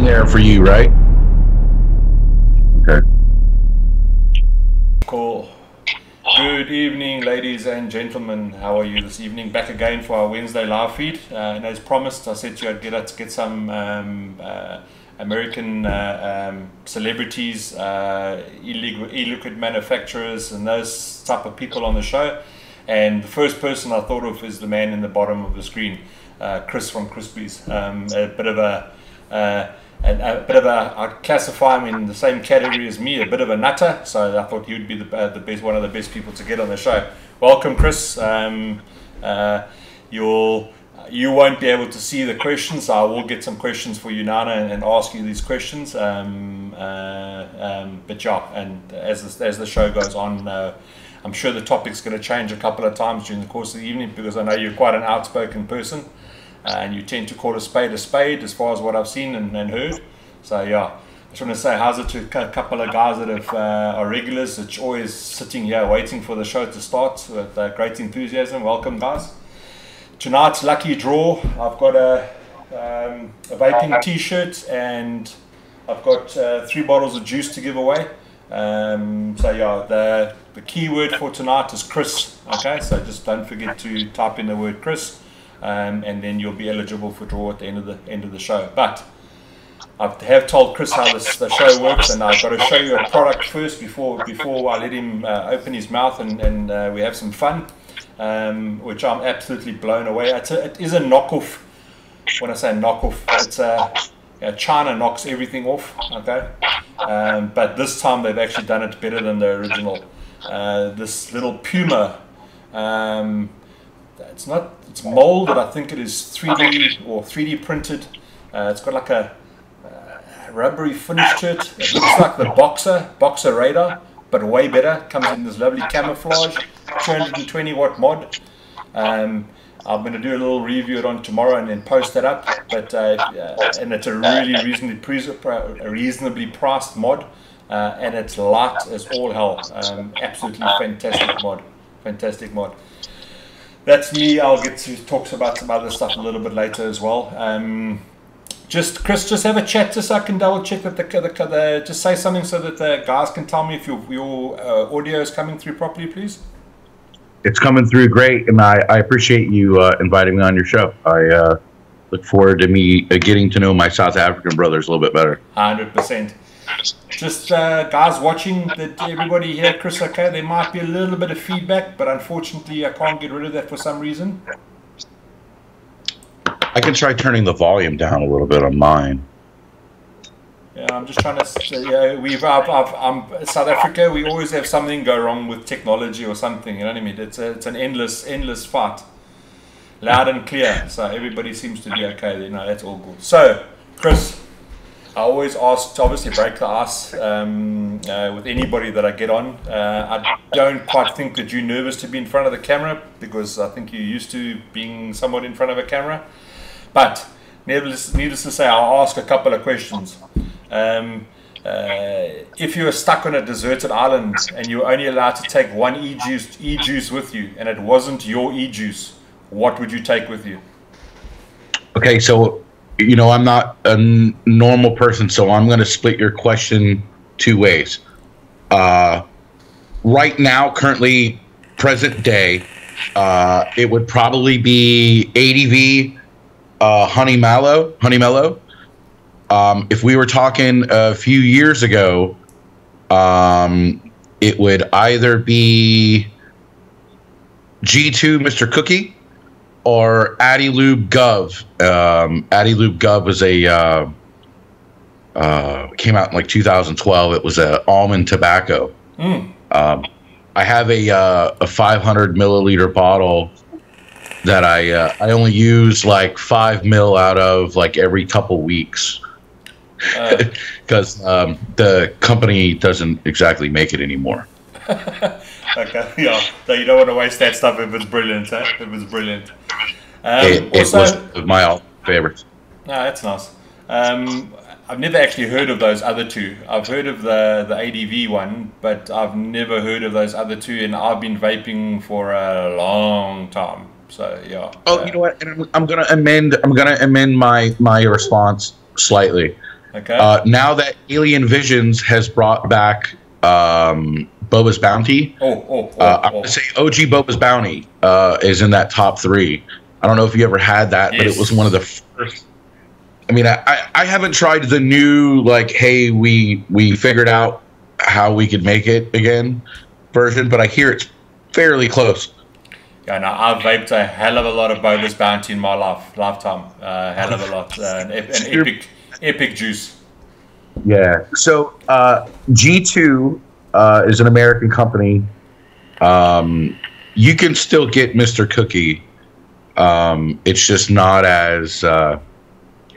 there for you, right? Okay. Cool. Good evening, ladies and gentlemen. How are you this evening? Back again for our Wednesday live feed. And as promised, I said to you I'd get some American celebrities, e-liquid manufacturers, and those type of people on the show. And the first person I thought of is the man in the bottom of the screen, Chris from Crispies. I'd classify him in the same category as me, a bit of a nutter. So I thought he would be one of the best people to get on the show. Welcome, Chris. You won't be able to see the questions. I will get some questions for you, Nana, and ask you these questions. But yeah, and as the show goes on, I'm sure the topic's going to change a couple of times during the course of the evening, because I know you're quite an outspoken person. And you tend to call a spade as far as what I've seen and heard. So yeah, I just want to say how's it to a couple of guys that are regulars, that's always sitting here waiting for the show to start with great enthusiasm. Welcome, guys. Tonight's lucky draw, I've got a vaping t-shirt, and I've got 3 bottles of juice to give away. So yeah, the keyword for tonight is Chris. Okay, so just don't forget to type in the word Chris. And then you'll be eligible for draw at the end of the show. But I have told Chris how the show works, and I've got to show you a product first before I let him open his mouth and we have some fun, which I'm absolutely blown away. It is a knockoff. When I say knockoff, it's China knocks everything off. Okay, but this time they've actually done it better than the original. This little Puma. It's molded, I think it is 3D or 3D printed. It's got like a rubbery finish to it. It looks like the Boxer Radar, but way better. Comes in this lovely camouflage, 220 watt mod. I'm going to do a little review on tomorrow and then post that up. But and it's a really reasonably priced mod, and it's light as all hell. Absolutely fantastic mod. That's me. I'll get to talk about some other stuff a little bit later as well. Chris, just have a chat just so I can double check that just say something so that the guys can tell me if your audio is coming through properly, please. It's coming through great, and I appreciate you inviting me on your show. I look forward to me getting to know my South African brothers a little bit better. 100%. Just guys watching, did everybody hear Chris okay? There might be a little bit of feedback, but unfortunately I can't get rid of that for some reason. I can try turning the volume down a little bit on mine. Yeah, I'm just trying to say, South Africa, we always have something go wrong with technology or something, you know what I mean? It's an endless fight. Loud and clear, so everybody seems to be okay, you know, that's all good. So, Chris, I always ask to obviously break the ice with anybody that I get on. I don't quite think that you're nervous to be in front of the camera, because I think you're used to being somewhat in front of a camera. But needless to say, I'll ask a couple of questions. If you were stuck on a deserted island and you were only allowed to take one e-juice with you, and it wasn't your e-juice, what would you take with you? Okay, so you know, I'm not a normal person, so I'm going to split your question 2 ways. Right now, currently, present day, it would probably be ADV Honey Mellow. If we were talking a few years ago, it would either be G2 Mr. Cookie or Addy Lube Gov. Addy Lube Gov was came out in like 2012. It was a almond tobacco. I have a 500 milliliter bottle that I only use like 5 mil out of like every couple weeks, because the company doesn't exactly make it anymore. Okay, yeah. So you don't want to waste that stuff if it's brilliant, eh? If it's brilliant. It was my favorite. No, that's nice. I've never actually heard of those other two. I've heard of the ADV one, but I've never heard of those other two, and I've been vaping for a long time. So yeah. You know what? And I'm gonna amend my response slightly. Okay. Now that Alien Visions has brought back Boba's Bounty, I would say OG Boba's Bounty is in that top 3. I don't know if you ever had that, but it was one of the first. I mean, I haven't tried the new, like, hey, we figured out how we could make it again version, but I hear it's fairly close. Yeah, no, I've vaped a hell of a lot of Boba's Bounty in my lifetime. Hell of a lot. An epic juice. Yeah. So G2 is an American company. You can still get Mr. Cookie. It's just not as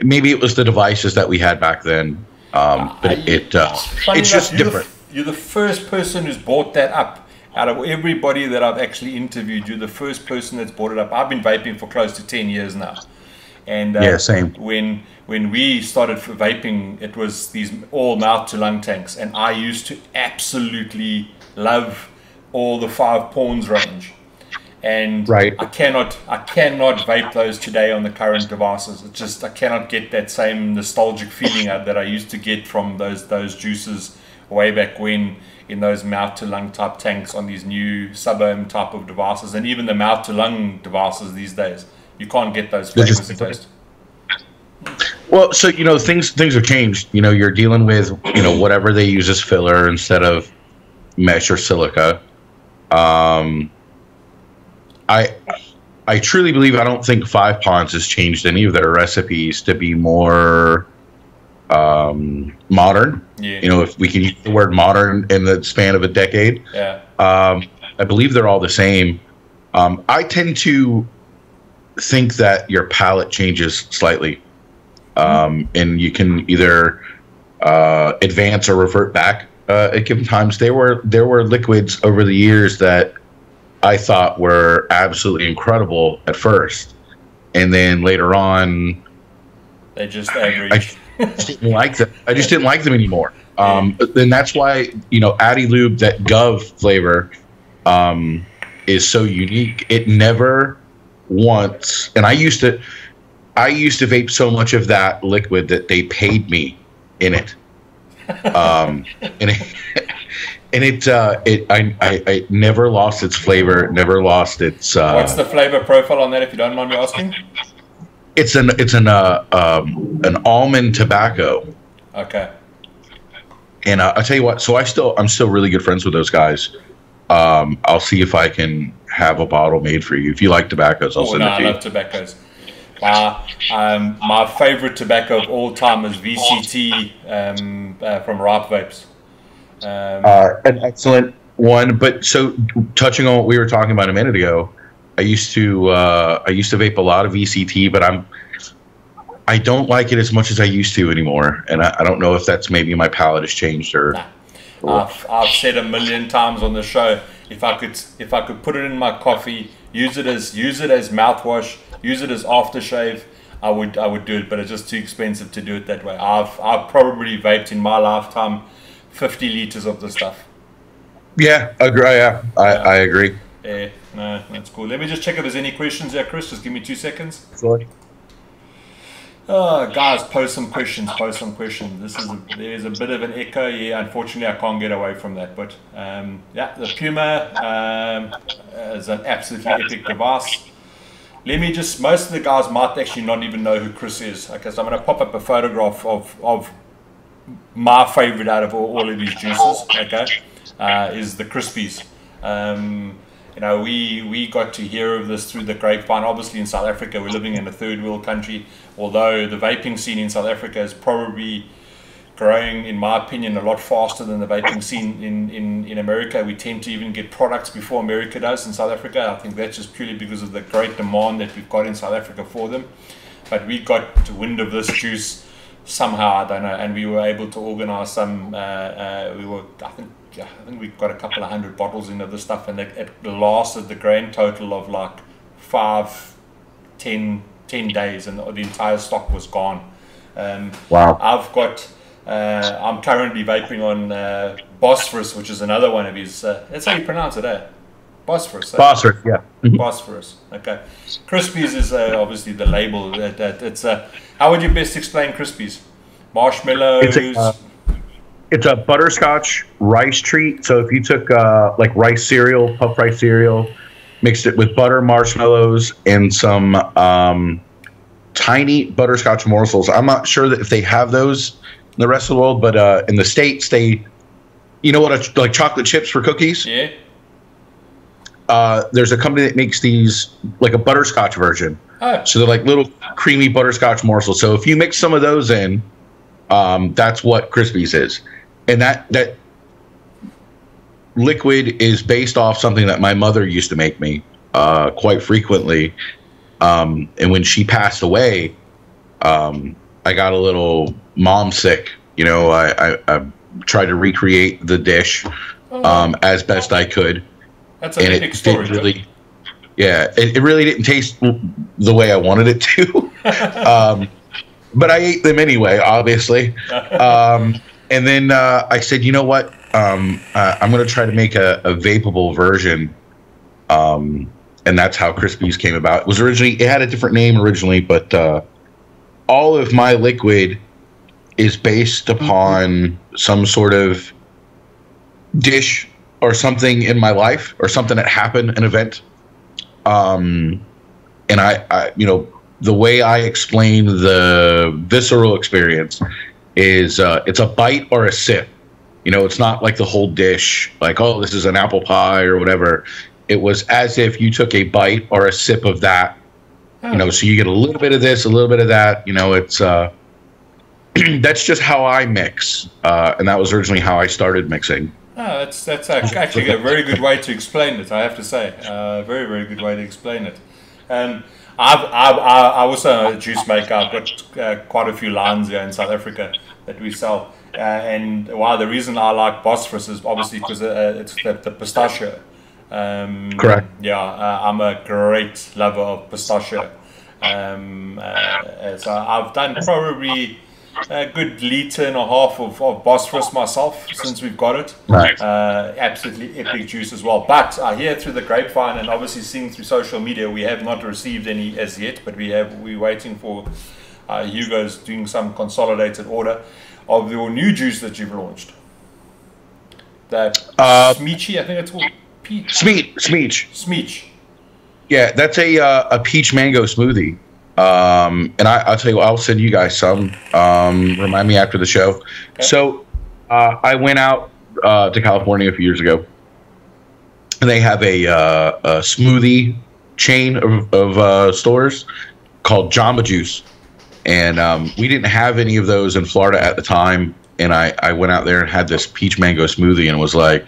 maybe it was the devices that we had back then, but it's just different. You're the first person who's brought that up. Out of everybody that I've actually interviewed, you're the first person that's brought it up. I've been vaping for close to 10 years now. And yeah, same. When we started for vaping, it was these all mouth to lung tanks, and I used to absolutely love all the 5 pawns range. And right. I cannot vape those today on the current devices. It's just I cannot get that same nostalgic feeling that I used to get from those juices way back when, in those mouth to lung type tanks on these new sub-ohm type of devices, and even the mouth to lung devices these days. You can't get those flavors and taste. Well, so things have changed. You're dealing with whatever they use as filler instead of mesh or silica. I truly believe, I don't think 5 Ponds has changed any of their recipes to be more modern. Yeah. If we can use the word modern in the span of a decade. Yeah. I believe they're all the same. I tend to think that your palate changes slightly, and you can either advance or revert back at given times. There were liquids over the years that I thought were absolutely incredible at first, and then later on, they just average. I didn't like them. I just didn't like them anymore. Then that's why Addy Lube, that Gov flavor, is so unique. It never once, and I used to vape so much of that liquid that they paid me in it, and it never lost its flavor, never lost its. What's the flavor profile on that, if you don't mind me asking? It's an almond tobacco. Okay. And I'll tell you what. So I'm still really good friends with those guys. I'll see if I can have a bottle made for you. If you like tobaccos, I'll send it to you. I love tobaccos. My favorite tobacco of all time is VCT from Ripe Vapes. An excellent one. But so touching on what we were talking about a minute ago, I used to vape a lot of VCT, but I don't like it as much as I used to anymore, and I don't know if that's maybe my palate has changed or. Nah. I've said a million times on the show, if I could put it in my coffee, use it as mouthwash, use it as aftershave, I would do it, but it's just too expensive to do it that way. I've probably vaped in my lifetime 50 liters of the stuff. Yeah, agree. Yeah, I agree. Yeah, no, that's cool. Let me just check if there's any questions there, Chris. Just give me 2 seconds. Sorry. Guys, post some questions. There's a bit of an echo. Yeah, unfortunately, I can't get away from that. But yeah, the Puma is an absolutely epic device. Most of the guys might actually not even know who Chris is. Okay, so I'm going to pop up a photograph of my favorite out of all of these juices. Okay, is the Crispies. We got to hear of this through the grapevine. Obviously, in South Africa, we're living in a third world country. Although the vaping scene in South Africa is probably growing, in my opinion, a lot faster than the vaping scene in America. We tend to even get products before America does in South Africa. I think that's just purely because of the great demand that we've got in South Africa for them. But we got wind of this juice somehow, I don't know, and we were able to organize some. I think we got a couple of 100 bottles in of this stuff, and it lasted the grand total of like 10 days, and the entire stock was gone. Wow. I'm currently vaping on Bosphorus, which is another one of his. That's how you pronounce it, eh? Bosphorus. Bosphorus, yeah. Bosphorus. Okay. Crispies is obviously the label. It's how would you best explain Crispies? Marshmallows. It's a butterscotch rice treat. So if you took like rice cereal, puff rice cereal, mixed it with butter, marshmallows, and some tiny butterscotch morsels. I'm not sure that if they have those in the rest of the world, but in the States, you know what, like chocolate chips for cookies? Yeah. There's a company that makes these like a butterscotch version. Oh. So they're like little creamy butterscotch morsels. So if you mix some of those in, that's what Crispies is. And that liquid is based off something that my mother used to make me quite frequently. And when she passed away, I got a little mom sick. You know, I tried to recreate the dish as best I could. That's an epic story. Really, yeah, it really didn't taste the way I wanted it to. But I ate them anyway, obviously. And then I said, you know what? I'm going to try to make a vapable version. And that's how Crispies came about. It had a different name originally, but all of my liquid is based upon some sort of dish or something in my life or something that happened, an event. And I you know, the way I explain the visceral experience is it's a bite or a sip. You know, it's not like the whole dish, like, oh, this is an apple pie or whatever. It was as if you took a bite or a sip of that, you know, so you get a little bit of this, a little bit of that. You know, it's that's just how I mix. And that was originally how I started mixing. Oh, that's actually a very good way to explain it, I have to say. Very, very good way to explain it. I also a juice maker. I've got quite a few lines here in South Africa that we sell. And the reason I like Bosphorus is obviously because it's the pistachio. Correct. Yeah, I'm a great lover of pistachio. So I've done probably a good litre and a half of Bosphorus myself since we've got it. Nice. Absolutely epic juice as well. But I hear through the grapevine and obviously seeing through social media, we have not received any as yet, but we're waiting for Hugo's doing some consolidated order of your new juice that you've launched. That Smeechy, I think it's called. Smeech. Yeah, that's a peach mango smoothie. And I'll tell you what, I'll send you guys some. Remind me after the show. Okay. So I went out to California a few years ago, and they have a smoothie chain of stores called Jamba Juice. And we didn't have any of those in Florida at the time. And I went out there and had this peach mango smoothie and was like,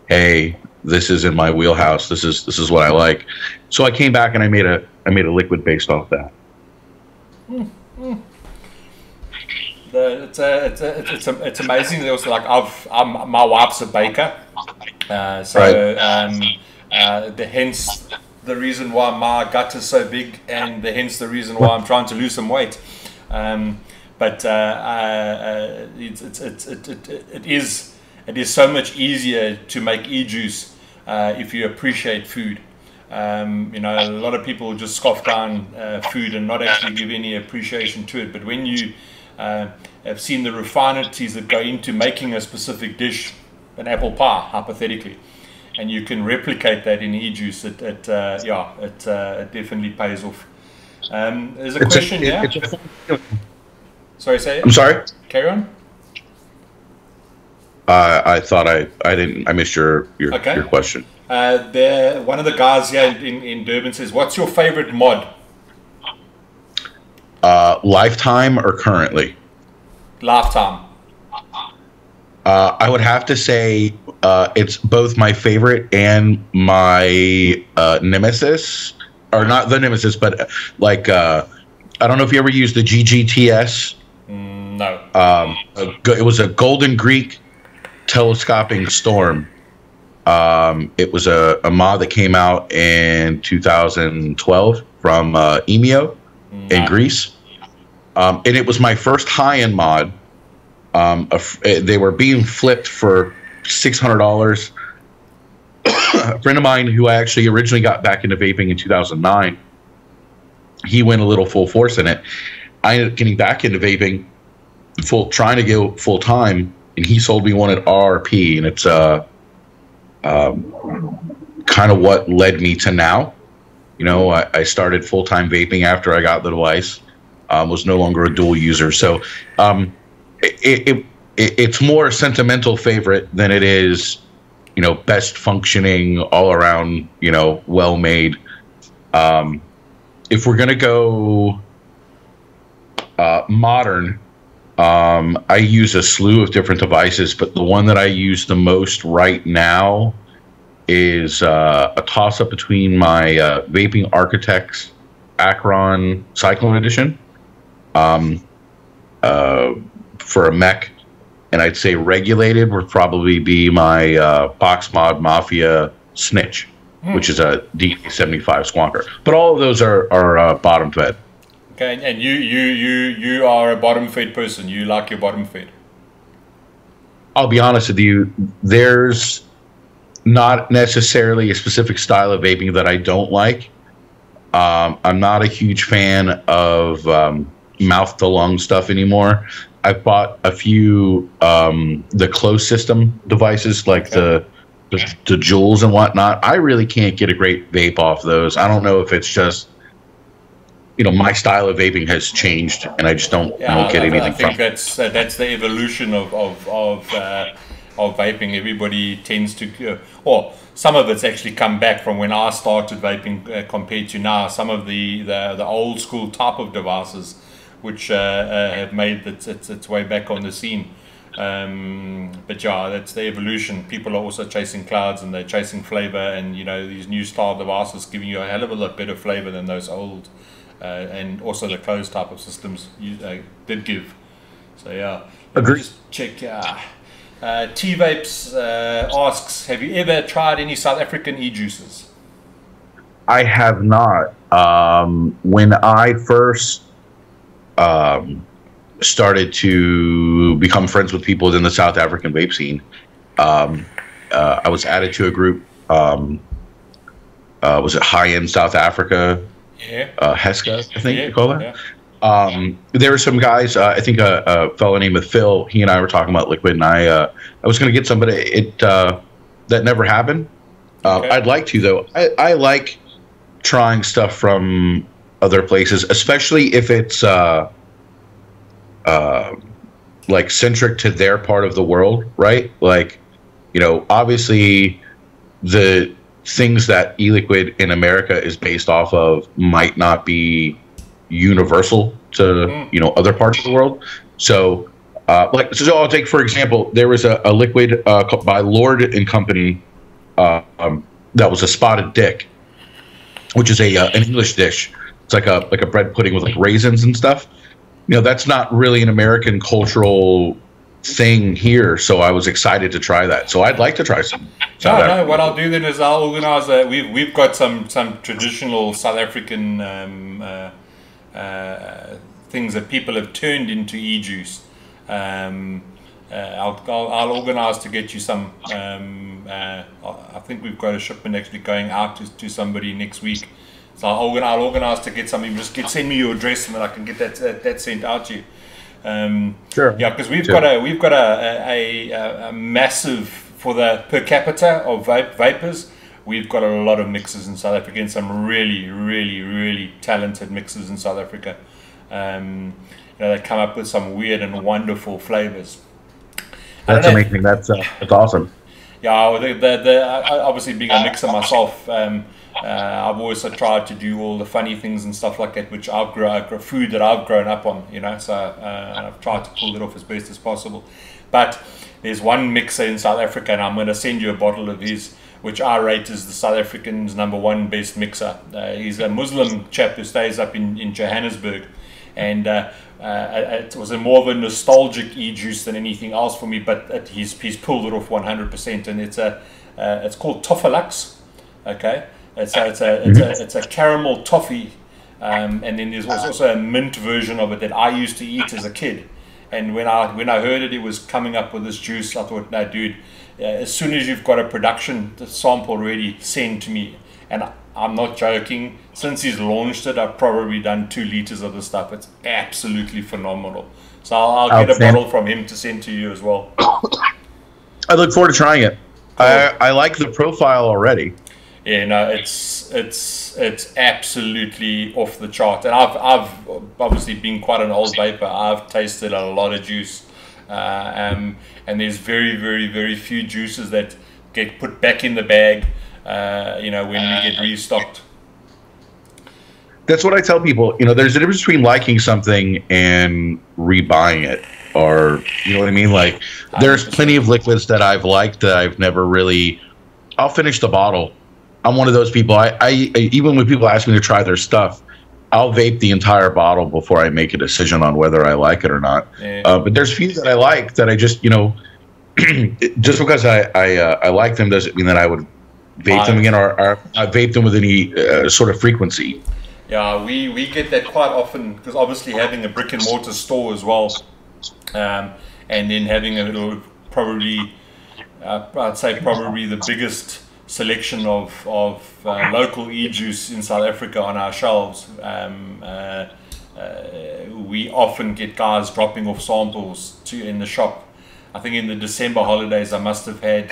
hey, this is in my wheelhouse. This is what I like. So I came back and I made a liquid based off that. It's amazing. There was like my wife's a baker, so right. Hence the reason why my gut is so big, and hence the reason why I'm trying to lose some weight. But it is so much easier to make e-juice if you appreciate food. You know, a lot of people just scoff down food and not actually give any appreciation to it. But when you have seen the refineries that go into making a specific dish, an apple pie, hypothetically, and you can replicate that in e-juice, it definitely pays off. There's a question here. Sorry, say it. I'm sorry? Carry on. I thought I missed your question. One of the guys here in Durban says, what's your favorite mod? Lifetime or currently? Lifetime. I would have to say it's both my favorite and my nemesis. Or not the nemesis, but like, I don't know if you ever used the GGTS. No. It was a Golden Greek telescoping storm. It was a mod that came out in 2012 from Emio in Greece. And it was my first high-end mod. They were being flipped for $600. A friend of mine who I actually originally got back into vaping in 2009, he went a little full force in it. I ended up getting back into vaping, trying to go full time, and he sold me one at RRP, and it's kind of what led me to now. I started full time vaping after I got the device. Was no longer a dual user, so it's more a sentimental favorite than it is, best functioning, all around, well made. If we're gonna go modern, I use a slew of different devices, but the one that I use the most right now is a toss-up between my Vaping Architects Acron Cyclone Edition for a mech, and I'd say regulated would probably be my Box Mod Mafia Snitch, which is a D75 Squonker. But all of those are bottom fed. Okay, and you are a bottom fed person. You like your bottom fed. I'll be honest with you. There's not necessarily a specific style of vaping that I don't like. I'm not a huge fan of mouth to lung stuff anymore. I've bought a few the closed system devices, like the Juuls and whatnot. I really can't get a great vape off those. I don't know if it's just my style of vaping has changed, and I just don't get anything from it. I think that's the evolution of vaping. Everybody tends to, or some of it's actually come back from when I started vaping compared to now. Some of the old school type of devices, which have made its way back on the scene. But yeah, that's the evolution. People are also chasing clouds, and they're chasing flavor, and these new style devices giving you a hell of a lot better flavor than those old. And also the closed type of systems did give. So yeah, agree. Just check. T-Vapes asks, have you ever tried any South African e-juices? I have not. When I first started to become friends with people within the South African vape scene, I was added to a group. Was it High End South Africa? Yeah. Heska, I think you call that. Yeah. There were some guys. I think a fellow named Phil. He and I were talking about liquid, and I was going to get some, but that never happened. Okay. I'd like to though. I like trying stuff from other places, especially if it's like centric to their part of the world, right? Like, obviously the things that e-liquid in America is based off of might not be universal to other parts of the world. So so I'll take, for example, there was a liquid by Lord and Company that was a spotted dick, which is an English dish. It's like a bread pudding with like raisins and stuff. That's not really an American cultural thing here, so I was excited to try that. So I'd like to try some. No, what I'll do then is I'll organize we've got some traditional South African things that people have turned into e-juice. I'll organize to get you some. I think we've got a shipment actually going out to somebody next week. So I'll organize to get something. Just send me your address, and then I can get that sent out to you. Sure. Yeah, because we've got a massive, for the per capita of vapors. We've got a lot of mixers in South Africa, and some really, really, really talented mixers in South Africa. They come up with some weird and wonderful flavors. That's amazing. That's awesome. Yeah, obviously being a mixer myself, I've always tried to do all the funny things and stuff like that, which food that I've grown up on, So I've tried to pull it off as best as possible. But there's one mixer in South Africa, and I'm going to send you a bottle of his, which I rate as the South African's #1 best mixer. He's a Muslim chap who stays up in Johannesburg, and it was more of a nostalgic e-juice than anything else for me. But he's pulled it off 100%, and it's called Toffalux. Okay. It's a caramel toffee, and then there's also a mint version of it that I used to eat as a kid. And when I heard it was coming up with this juice, I thought, no, dude, as soon as you've got a production sample ready, send to me. And I'm not joking. Since he's launched it, I've probably done 2 liters of the stuff. It's absolutely phenomenal. So I'll get a bottle from him to send to you as well. I look forward to trying it. Cool. I like the profile already. Yeah, no, it's absolutely off the chart. And I've obviously been quite an old vapor. I've tasted a lot of juice, and there's very, very, very few juices that get put back in the bag. When we get restocked. That's what I tell people. There's a difference between liking something and rebuying it, or you know what I mean. Like, there's 100%. Plenty of liquids that I've liked that I've never really. I'll finish the bottle. I'm one of those people. I even when people ask me to try their stuff, I'll vape the entire bottle before I make a decision on whether I like it or not. Yeah. But there's few that I like that I just just because I like them doesn't mean that I would vape them again or I vape them with any sort of frequency. Yeah, we get that quite often because obviously having a brick and mortar store as well, and then having a little probably I'd say probably the biggest selection of local e-juice in South Africa on our shelves. We often get guys dropping off samples in the shop. I think in the December holidays I must have had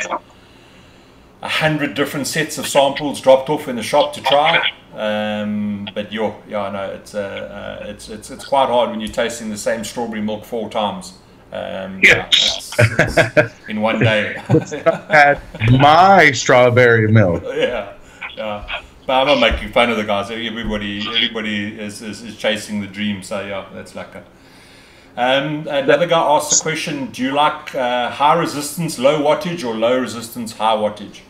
100 different sets of samples dropped off in the shop to try. But it's quite hard when you're tasting the same strawberry milk 4 times. It's in one day. Had my strawberry milk. Yeah. But I'm not making fun of the guys. Everybody is chasing the dream. So yeah, that's like a. Another guy asked the question: do you like high resistance, low wattage, or low resistance, high wattage?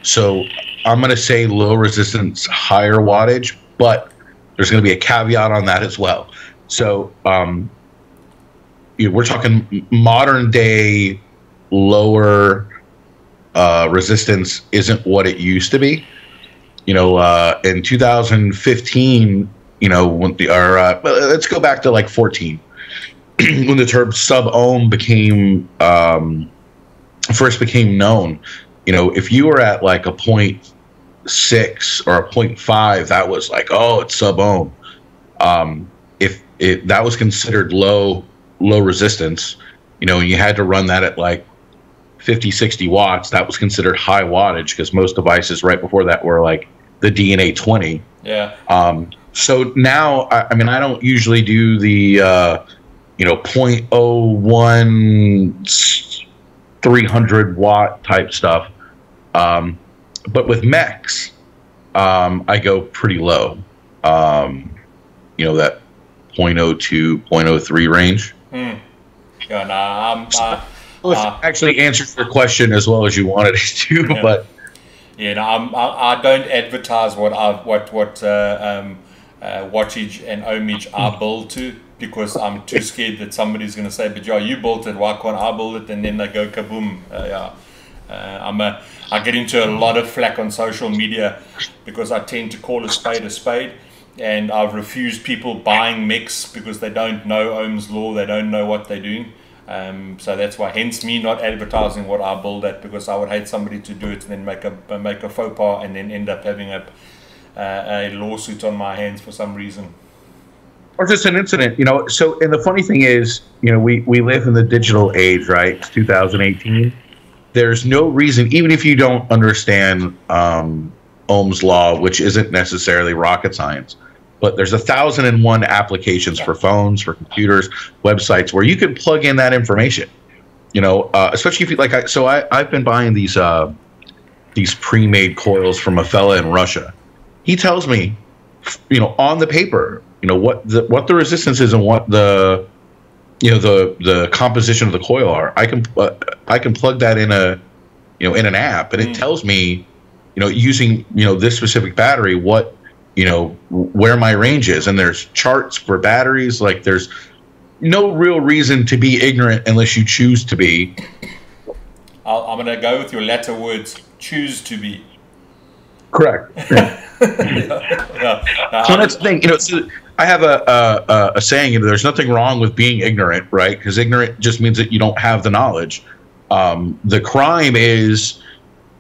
So I'm going to say low resistance, higher wattage, but there's going to be a caveat on that as well. So we're talking modern day lower resistance isn't what it used to be. In 2015, let's go back to like 14 when the term sub-ohm first became known. If you were at like a 0.6 or a 0.5, that was like, oh, it's sub-ohm. If that was considered low resistance, and you had to run that at like 50, 60 watts, that was considered high wattage because most devices right before that were like the DNA 20. Yeah. So now, I mean, I don't usually do the, 0.01, 300 watt type stuff. But with mechs, I go pretty low. That 0.02, 0.03 range. Yeah, actually answered your question as well as you wanted it to, yeah. But I don't advertise what wattage and ohmage I build to because I'm too scared that somebody's going to say, "But yeah, you built it. Why can't I build it?" And then they go kaboom. I get into a lot of flack on social media because I tend to call a spade, and I've refused people buying mechs because they don't know Ohm's law, they don't know what they're doing. So that's why, hence me not advertising what I build at, because I would hate somebody to do it and then make a faux pas and then end up having a lawsuit on my hands for some reason. Or just an incident, So, and the funny thing is, we live in the digital age, right? It's 2018. There's no reason, even if you don't understand Ohm's law, which isn't necessarily rocket science, but there's 1,001 applications for phones, for computers, websites where you can plug in that information. Especially if you I've been buying these pre-made coils from a fella in Russia. He tells me, on the paper, what the resistance is and what the composition of the coil are. I can plug that in in an app, and it tells me, using this specific battery, what where my range is, and there's charts for batteries. Like, there's no real reason to be ignorant unless you choose to be. I'm going to go with your latter words: choose to be. Correct. Yeah. So that's the thing. So I have a saying. There's nothing wrong with being ignorant, right? Because ignorant just means that you don't have the knowledge. The crime is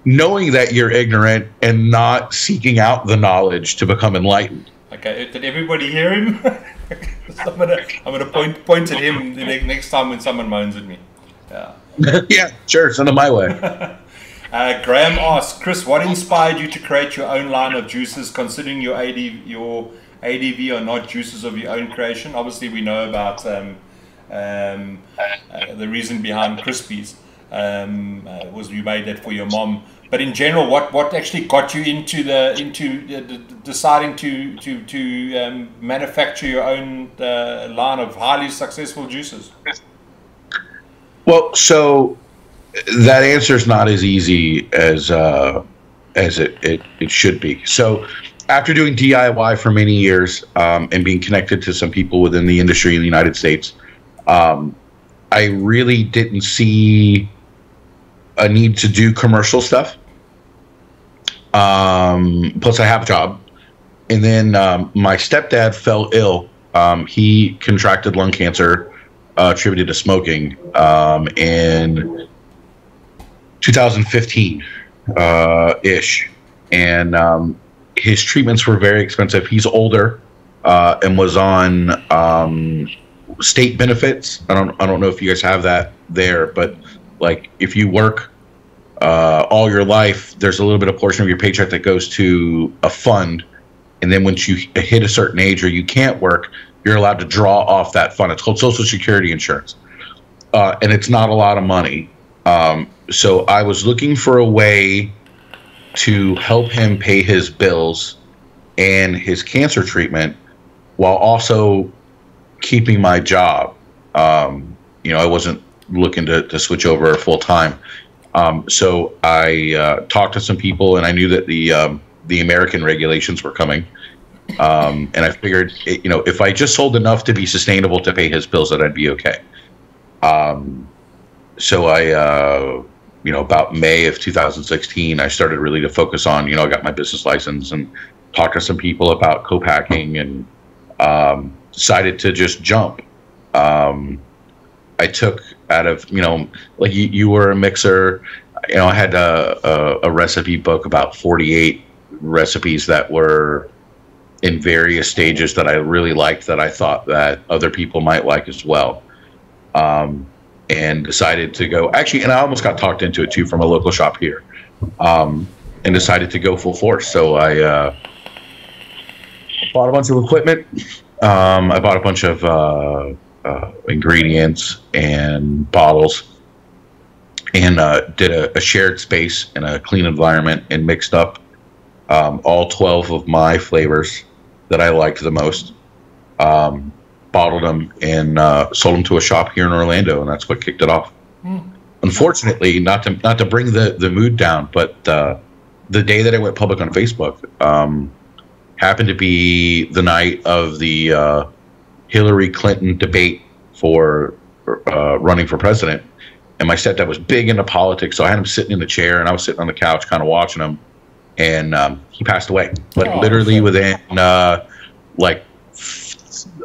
knowing that you're ignorant and not seeking out the knowledge to become enlightened. Okay, did everybody hear him? So I'm gonna point at him the next time when someone moans at me. Yeah. Yeah, sure. Send them my way. Graham asks, Chris, what inspired you to create your own line of juices, considering your ADV are not juices of your own creation? Obviously, we know about the reason behind Crispies was you made that for your mom. But in general, what actually got you into deciding to manufacture your own line of highly successful juices? Well, so that answer is not as easy as it should be. So after doing DIY for many years and being connected to some people within the industry in the United States, I really didn't see a need to do commercial stuff. Plus I have a job. And then my stepdad fell ill. He contracted lung cancer attributed to smoking in 2015 ish. And his treatments were very expensive. He's older and was on state benefits. I don't know if you guys have that there, but like if you work all your life, there's a little bit of portion of your paycheck that goes to a fund, and then once you hit a certain age or you can't work, you're allowed to draw off that fund. It's called Social Security insurance, and it's not a lot of money. So I was looking for a way to help him pay his bills and his cancer treatment while also keeping my job. I wasn't looking to switch over full time. So I talked to some people, and I knew that the American regulations were coming. And I figured, if I just sold enough to be sustainable to pay his bills, that I'd be okay. So I, about May of 2016, I started really to focus on, I got my business license and talked to some people about co-packing and decided to just jump. I took out of, like you were a mixer, I had a recipe book, about 48 recipes that were in various stages that I really liked, that I thought that other people might like as well. And decided to go, actually, and I almost got talked into it too from a local shop here, and decided to go full force. So I bought a bunch of equipment. I bought a bunch of ingredients and bottles, and did a shared space in a clean environment, and mixed up all 12 of my flavors that I liked the most, bottled them, and sold them to a shop here in Orlando, and that's what kicked it off. Unfortunately, not to bring the mood down, but the day that I went public on Facebook happened to be the night of the Hillary Clinton debate for running for president. And my stepdad was big into politics, so I had him sitting in the chair, and I was sitting on the couch kind of watching him, and he passed away. But literally within,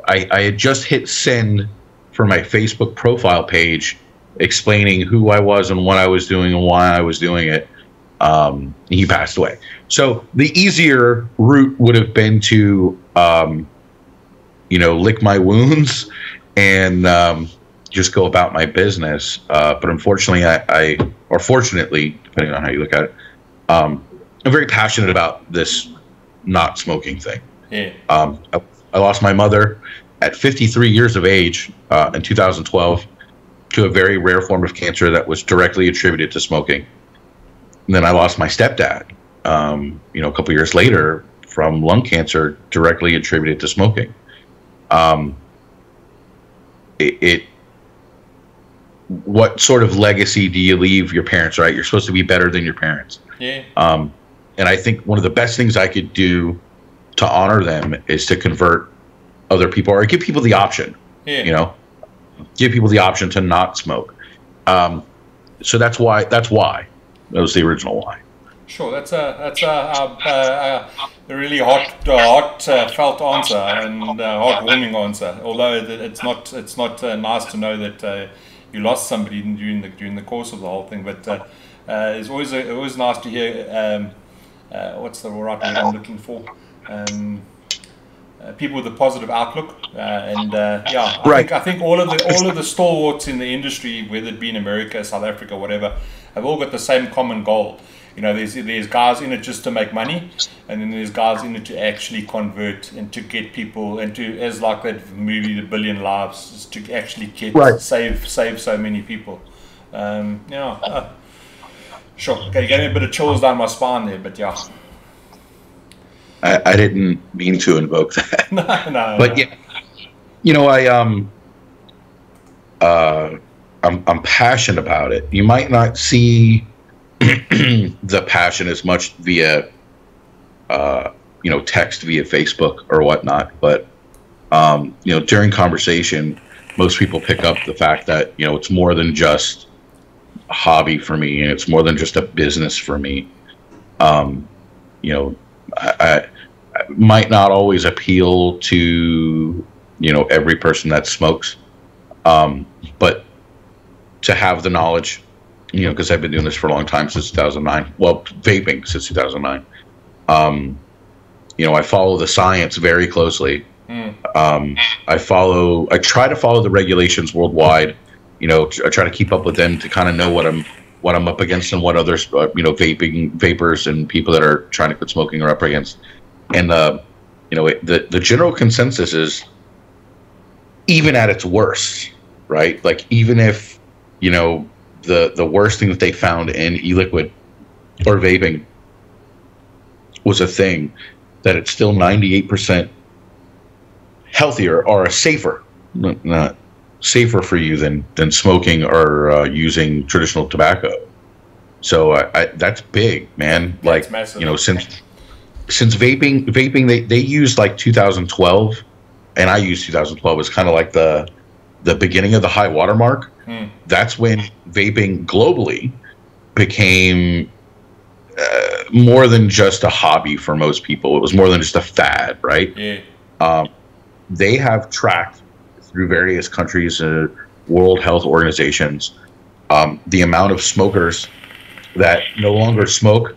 I had just hit send for my Facebook profile page explaining who I was and what I was doing and why I was doing it. He passed away. So the easier route would have been to, lick my wounds and just go about my business. But unfortunately, or fortunately, depending on how you look at it, I'm very passionate about this not smoking thing. Yeah. I lost my mother at 53 years of age in 2012 to a very rare form of cancer that was directly attributed to smoking. And then I lost my stepdad, a couple years later from lung cancer directly attributed to smoking. What sort of legacy do you leave your parents, right? You're supposed to be better than your parents. Yeah. And I think one of the best things I could do to honor them is to convert other people, or give people the option. Yeah. Give people the option to not smoke. So that's why. That was the original why. Sure, that's a really heartfelt answer and heartwarming answer. Although it's not nice to know that you lost somebody during the course of the whole thing. But it's always nice to hear. What's the right word I'm looking for? people with a positive outlook, yeah, Right. I think all of the stalwarts in the industry, whether it be in America, South Africa, whatever, have all got the same common goal. You know, there's guys in it just to make money, and then there's guys in it to actually convert and to get people, and to, as like that movie, The Billion Lives, is to actually get save so many people. Yeah, sure. Okay, you gave me a bit of chills down my spine there, but yeah. I didn't mean to invoke that. No. But yeah, you know, I'm passionate about it. You might not see the passion as much via, you know, text via Facebook or whatnot. But, you know, during conversation, most people pick up the fact that, you know, it's more than just a hobby for me, and it's more than just a business for me. You know, I might not always appeal to, you know, every person that smokes. But to have the knowledge, you know, because I've been doing this for a long time, since 2009. Well, vaping since 2009. You know, I follow the science very closely. I try to follow the regulations worldwide. You know, I try to keep up with them to kind of know what I'm up against and what others, you know, vapors and people that are trying to quit smoking are up against. And you know, the general consensus is, even at its worst, right? Like, even if, you know, the worst thing that they found in e-liquid or vaping was a thing, that it's still 98% healthier or safer, not safer for you than smoking or using traditional tobacco. So that's big, man. Like, you know, since vaping, they used like 2012, and I used 2012 as kind of like the beginning of the high water mark. That's when vaping globally became more than just a hobby for most people. It was more than just a fad, right? Yeah. They have tracked through various countries, World Health Organizations, the amount of smokers that no longer smoke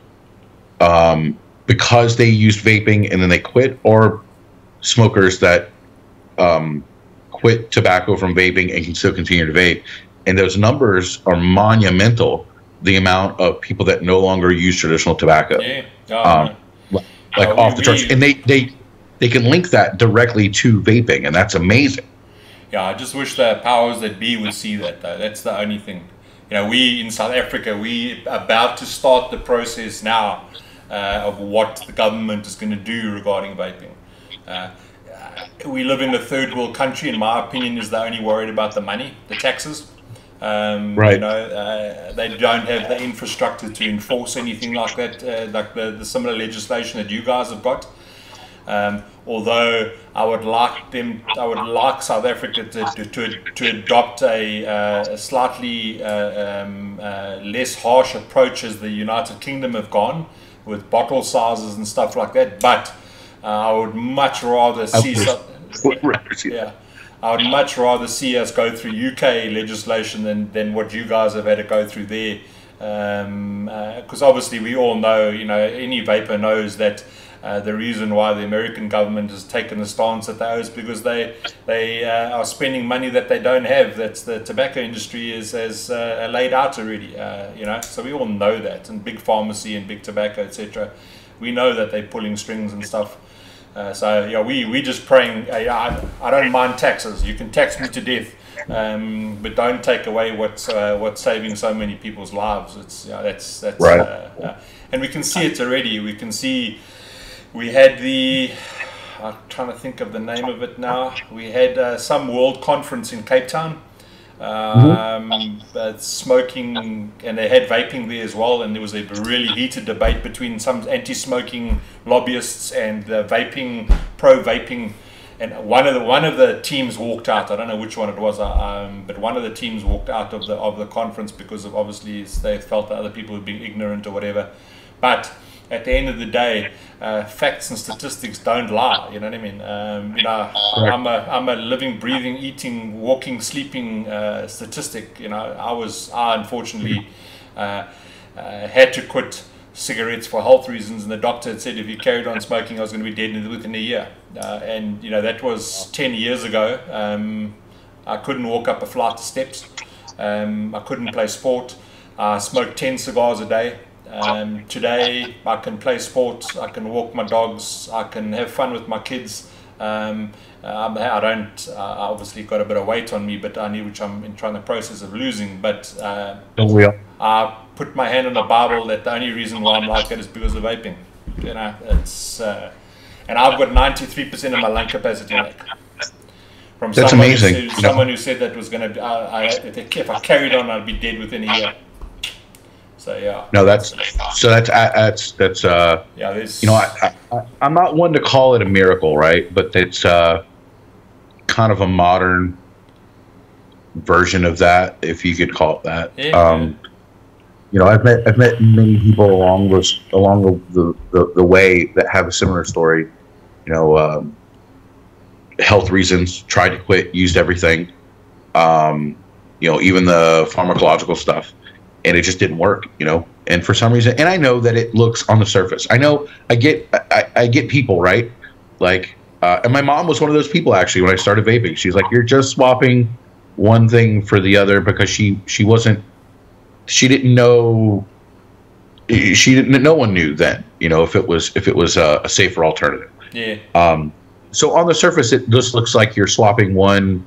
because they used vaping and then they quit, or smokers that quit tobacco from vaping and can still continue to vape. And those numbers are monumental, the amount of people that no longer use traditional tobacco. Yeah. Like off the charts. And they can link that directly to vaping, and that's amazing. Yeah, I just wish the powers that be would see that, though. That's the only thing. You know, we in South Africa, we about to start the process now of what the government is going to do regarding vaping. We live in a third world country, in my opinion, is they're only worried about the money, the taxes. Right. You know, they don't have the infrastructure to enforce anything like that, like the similar legislation that you guys have got. Although I would like South Africa to adopt a slightly less harsh approach as the United Kingdom have gone with bottle sizes and stuff like that. But I would much rather see I would much rather see us go through UK legislation than what you guys have had to go through there. Because obviously we all know, you know, any vapor knows that the reason why the American government has taken the stance that they owe is because they are spending money that they don't have. That's the tobacco industry has laid out already. You know, so we all know that, and big pharmacy and big tobacco, etc. We know that they're pulling strings and stuff. So yeah, we just praying. I don't mind taxes. You can tax me to death, but don't take away what's saving so many people's lives. It's that's right. And we can see it already. We can see. We had I'm trying to think of the name of it now. We had some world conference in Cape Town, smoking, and they had vaping there as well. And there was a really heated debate between some anti-smoking lobbyists and the pro-vaping. And one of the teams walked out. I don't know which one it was, but one of the teams walked out of the conference because of, obviously, they felt that other people were being ignorant or whatever. But at the end of the day, facts and statistics don't lie. You know what I mean? You know, I'm a living, breathing, eating, walking, sleeping statistic. You know, I unfortunately had to quit cigarettes for health reasons, and the doctor had said if you carried on smoking, I was going to be dead within a year. And that was 10 years ago. I couldn't walk up a flight of steps. I couldn't play sport. I smoked 10 cigars a day. Today I can play sport, I can walk my dogs, I can have fun with my kids. I obviously got a bit of weight on me, but which I'm in the process of losing. But I put my hand on the Bible that the only reason why I'm like that is because of vaping. It's and I've got 93% of my lung capacity back. From That's amazing. Someone who said that was going to, if I carried on, I'd be dead within a year. So yeah. No, that's I'm not one to call it a miracle, right? But it's kind of a modern version of that, if you could call it that. Yeah. I've met many people along the way that have a similar story. Health reasons, tried to quit, used everything, even the pharmacological stuff, and it just didn't work, and for some reason, and I know that it looks on the surface. I know I get people, right? Like, and my mom was one of those people, actually, when I started vaping. She's like, you're just swapping one thing for the other, because no one knew then, if it was a safer alternative. Yeah. So on the surface, it just looks like you're swapping one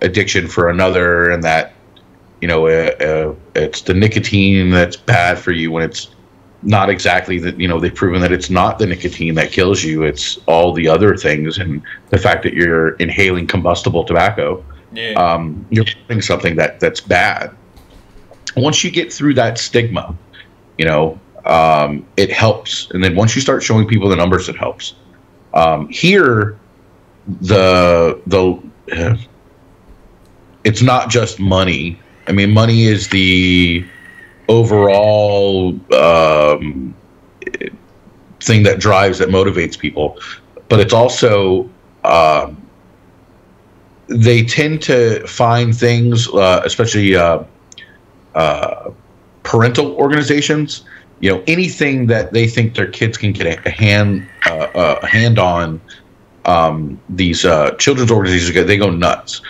addiction for another, and that, it's the nicotine that's bad for you, when it's not exactly that. They've proven that it's not the nicotine that kills you; it's all the other things, and the fact that you're inhaling combustible tobacco. Yeah. You're doing something that's bad. Once you get through that stigma, it helps, and then once you start showing people the numbers, it helps. Here, it's not just money. I mean, money is the overall thing that motivates people, but it's also they tend to find things, especially parental organizations. Anything that they think their kids can get a hand on. These children's organizations, they go nuts.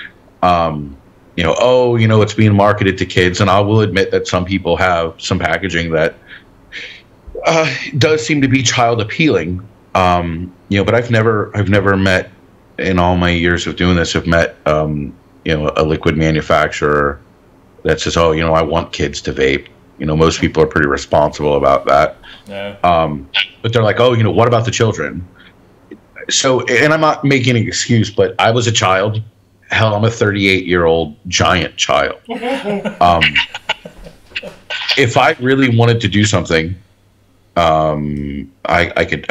It's being marketed to kids, and I will admit that some people have some packaging that does seem to be child appealing. But I've never met, in all my years of doing this, a liquid manufacturer that says, I want kids to vape. Most people are pretty responsible about that. Yeah. But they're like, what about the children? So, and I'm not making an excuse, but I was a child. Hell, I'm a 38-year-old giant child. If I really wanted to do something, I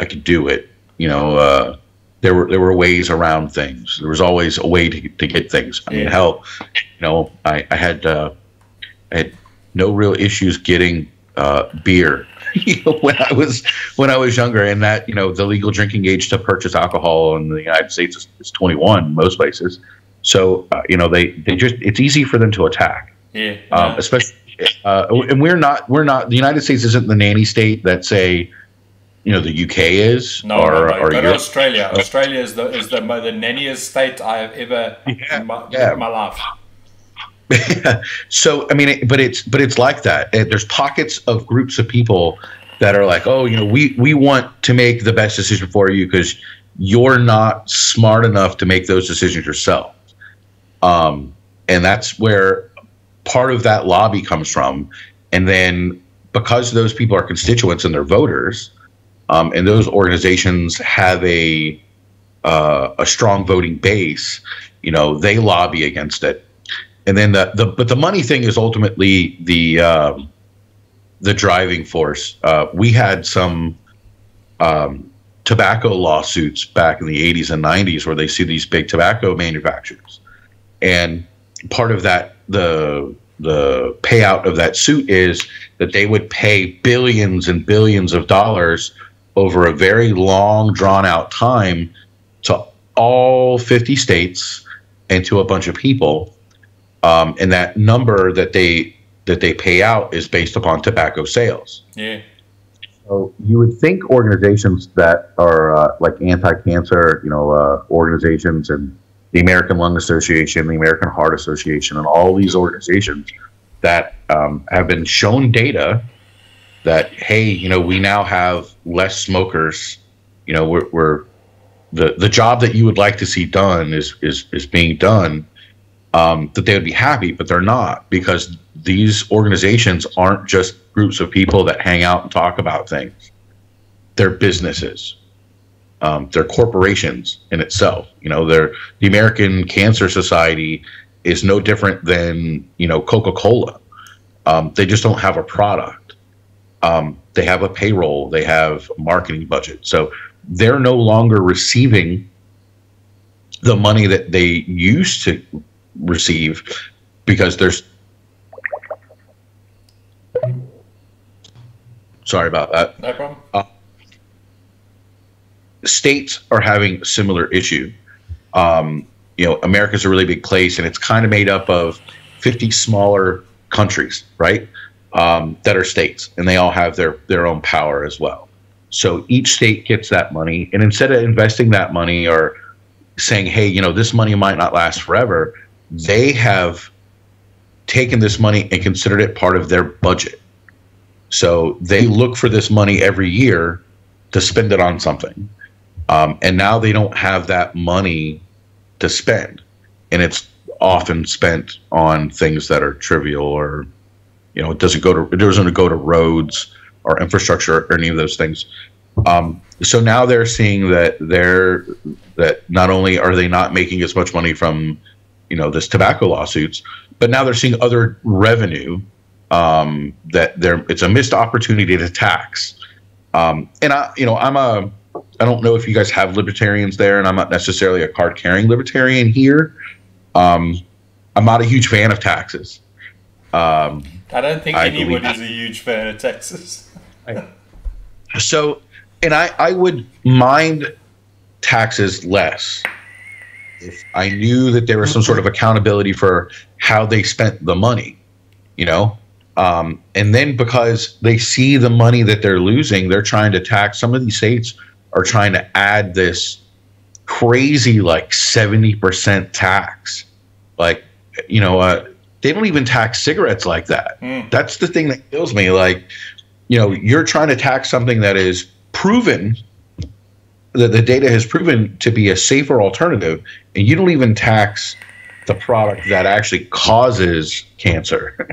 could do it. There were ways around things. There was always a way to get things. I mean, hell, I had no real issues getting beer. When I was younger, and that the legal drinking age to purchase alcohol in the United States is 21 most places. So they just, it's easy for them to attack. Yeah. Especially and we're not the United States isn't the nanny state that say the UK is. No, or Australia. Australia is the nanniest state I have ever in my life. So I mean, but it's like that. There's pockets of groups of people that are like, we want to make the best decision for you because you're not smart enough to make those decisions yourself. And that's where part of that lobby comes from. And then because those people are constituents and they're voters, and those organizations have a strong voting base, they lobby against it. And then but the money thing is ultimately the driving force. We had some tobacco lawsuits back in the 80s and 90s where they see these big tobacco manufacturers, and part of that the payout of that suit is that they would pay billions and billions of dollars over a very long, drawn out time to all 50 states and to a bunch of people. And that number that they pay out is based upon tobacco sales. Yeah. So you would think organizations that are like anti-cancer, organizations, and the American Lung Association, the American Heart Association, and all these organizations that have been shown data that, hey, we now have less smokers. We're the job that you would like to see done is being done. That they would be happy, but they're not, because these organizations aren't just groups of people that hang out and talk about things. They're businesses. They're corporations in itself. The American Cancer Society is no different than Coca-Cola. They just don't have a product. They have a payroll. They have a marketing budget. So they're no longer receiving the money that they used to receive, because there's sorry about that. No problem. States are having a similar issue. America's a really big place, and it's kind of made up of 50 smaller countries, right? That are states, and they all have their own power as well. So each state gets that money, and instead of investing that money or saying, hey, this money might not last forever, they have taken this money and considered it part of their budget. So they look for this money every year to spend it on something. And now they don't have that money to spend. And it's often spent on things that are trivial, or, it doesn't go to roads or infrastructure or any of those things. So now they're seeing that not only are they not making as much money from this tobacco lawsuits, but now they're seeing other revenue it's a missed opportunity to tax. And I don't know if you guys have libertarians there, and I'm not necessarily a card carrying libertarian here. I'm not a huge fan of taxes. I don't think anybody's a huge fan of taxes. So, and I would mind taxes less if I knew that there was some sort of accountability for how they spent the money, and then because they see the money that they're losing, they're trying to tax. Some of these states are trying to add this crazy, like 70% tax. Like, they don't even tax cigarettes like that. That's the thing that kills me. Like, you're trying to tax something that is proven, that the data has proven to be a safer alternative, and you don't even tax the product that actually causes cancer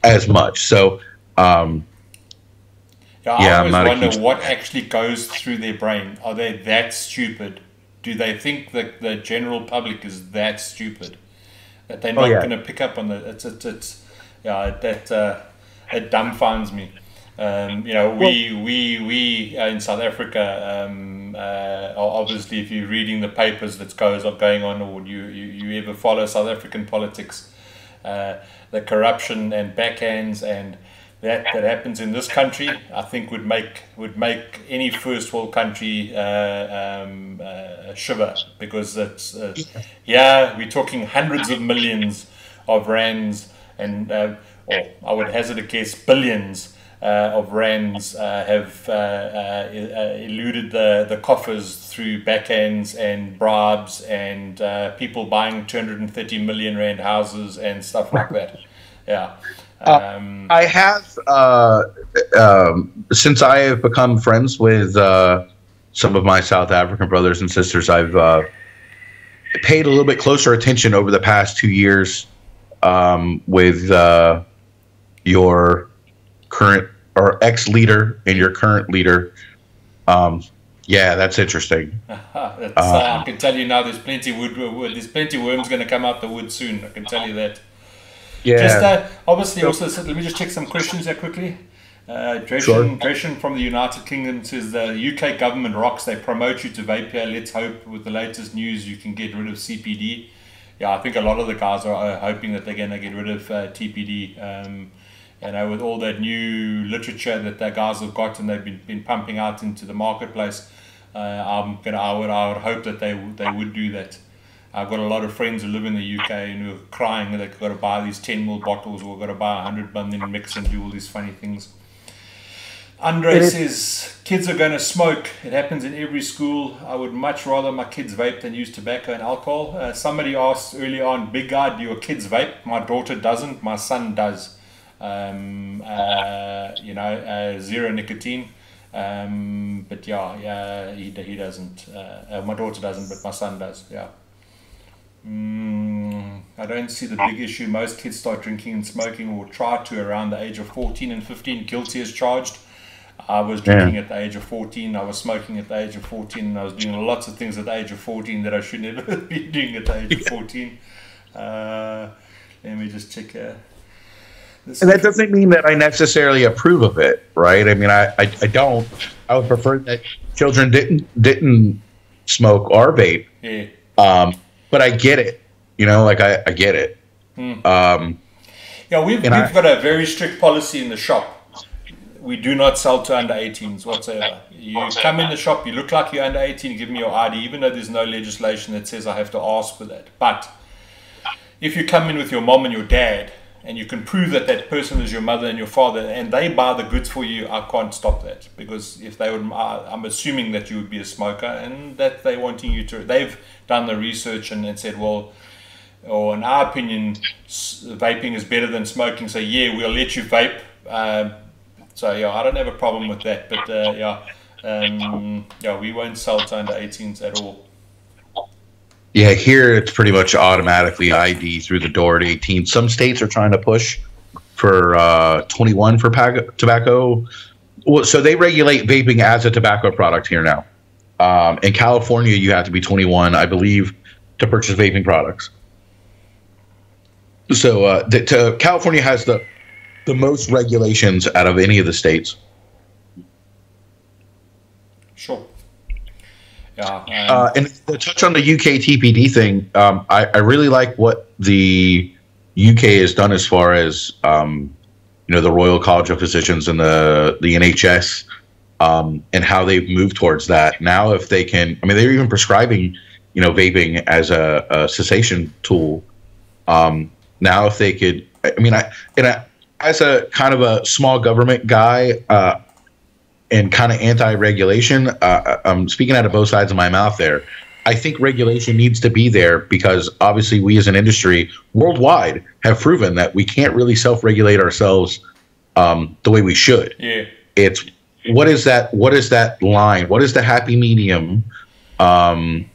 as much. So, I always wonder what actually goes through their brain. Are they that stupid? Do they think that the general public is that stupid that they're not going to pick up on it dumbfounds me. We in South Africa, obviously, if you're reading the papers that going on, or you ever follow South African politics, the corruption and backhands and that happens in this country, I think would make any first world country shiver, because it's we're talking hundreds of millions of rands, and or I would hazard a guess billions of rands have eluded the coffers through backhands and bribes and people buying 230 million rand houses and stuff like that. I have, since I have become friends with some of my South African brothers and sisters, I've paid a little bit closer attention over the past 2 years with your current or ex-leader and your current leader. That's interesting. I can tell you now, there's plenty there's plenty worms going to come out the wood soon. I can tell you that. Yeah. Obviously, also, let me just check some questions here quickly. Dreshen from the United Kingdom says the UK government rocks. They promote you to vape here. Let's hope with the latest news you can get rid of CPD. I think a lot of the guys are hoping that they're going to get rid of TPD. With all that new literature that the guys have got and they've been pumping out into the marketplace, I would hope that they would do that. I've got a lot of friends who live in the UK and who are crying that they've got to buy these 10 ml bottles, or got to buy 100 and then mix and do all these funny things. Andre says, kids are going to smoke. It happens in every school. I would much rather my kids vape than use tobacco and alcohol. Somebody asked early on, big guy, do your kids vape? My daughter doesn't. My son does. Zero nicotine. But yeah, he doesn't. My daughter doesn't, but my son does. Yeah. I don't see the big issue. Most kids start drinking and smoking or try to around the age of 14 and 15. Guilty as charged. I was drinking at the age of 14. I was smoking at the age of 14. And I was doing lots of things at the age of 14 that I should never be doing at the age of 14. Let me just check here. And that doesn't mean that I necessarily approve of it, right? I mean, I don't. I would prefer that children didn't smoke or vape. Yeah. But I get it. You know, like I get it. Yeah, we've got a very strict policy in the shop. We do not sell to under 18s whatsoever. You come in the shop, you look like you're under 18, give me your ID, even though there's no legislation that says I have to ask for that. But if you come in with your mom and your dad, and you can prove that that person is your mother and your father, and they buy the goods for you, I can't stop that. Because if they would, I'm assuming that you would be a smoker, and that they're wanting you to, they've done the research and said, well, or in our opinion, vaping is better than smoking, so yeah, we'll let you vape. So yeah, I don't have a problem with that, but we won't sell to under 18s at all. Yeah, here it's pretty much automatically ID through the door at 18. Some states are trying to push for 21 for tobacco. Well, so they regulate vaping as a tobacco product here now. In California, you have to be 21, I believe, to purchase vaping products. So California has the most regulations out of any of the states. Sure. Yeah. And to touch on the UK TPD thing, I really like what the UK has done as far as the Royal College of Physicians and the NHS and how they've moved towards that. Now, if they can, I mean, they're even prescribing vaping as a cessation tool. Now, if they could, I mean, as a kind of a small government guy and kind of anti-regulation, I'm speaking out of both sides of my mouth there. I think regulation needs to be there because obviously we as an industry worldwide have proven that we can't really self-regulate ourselves the way we should. Yeah. It's what is that line? What is the happy medium? I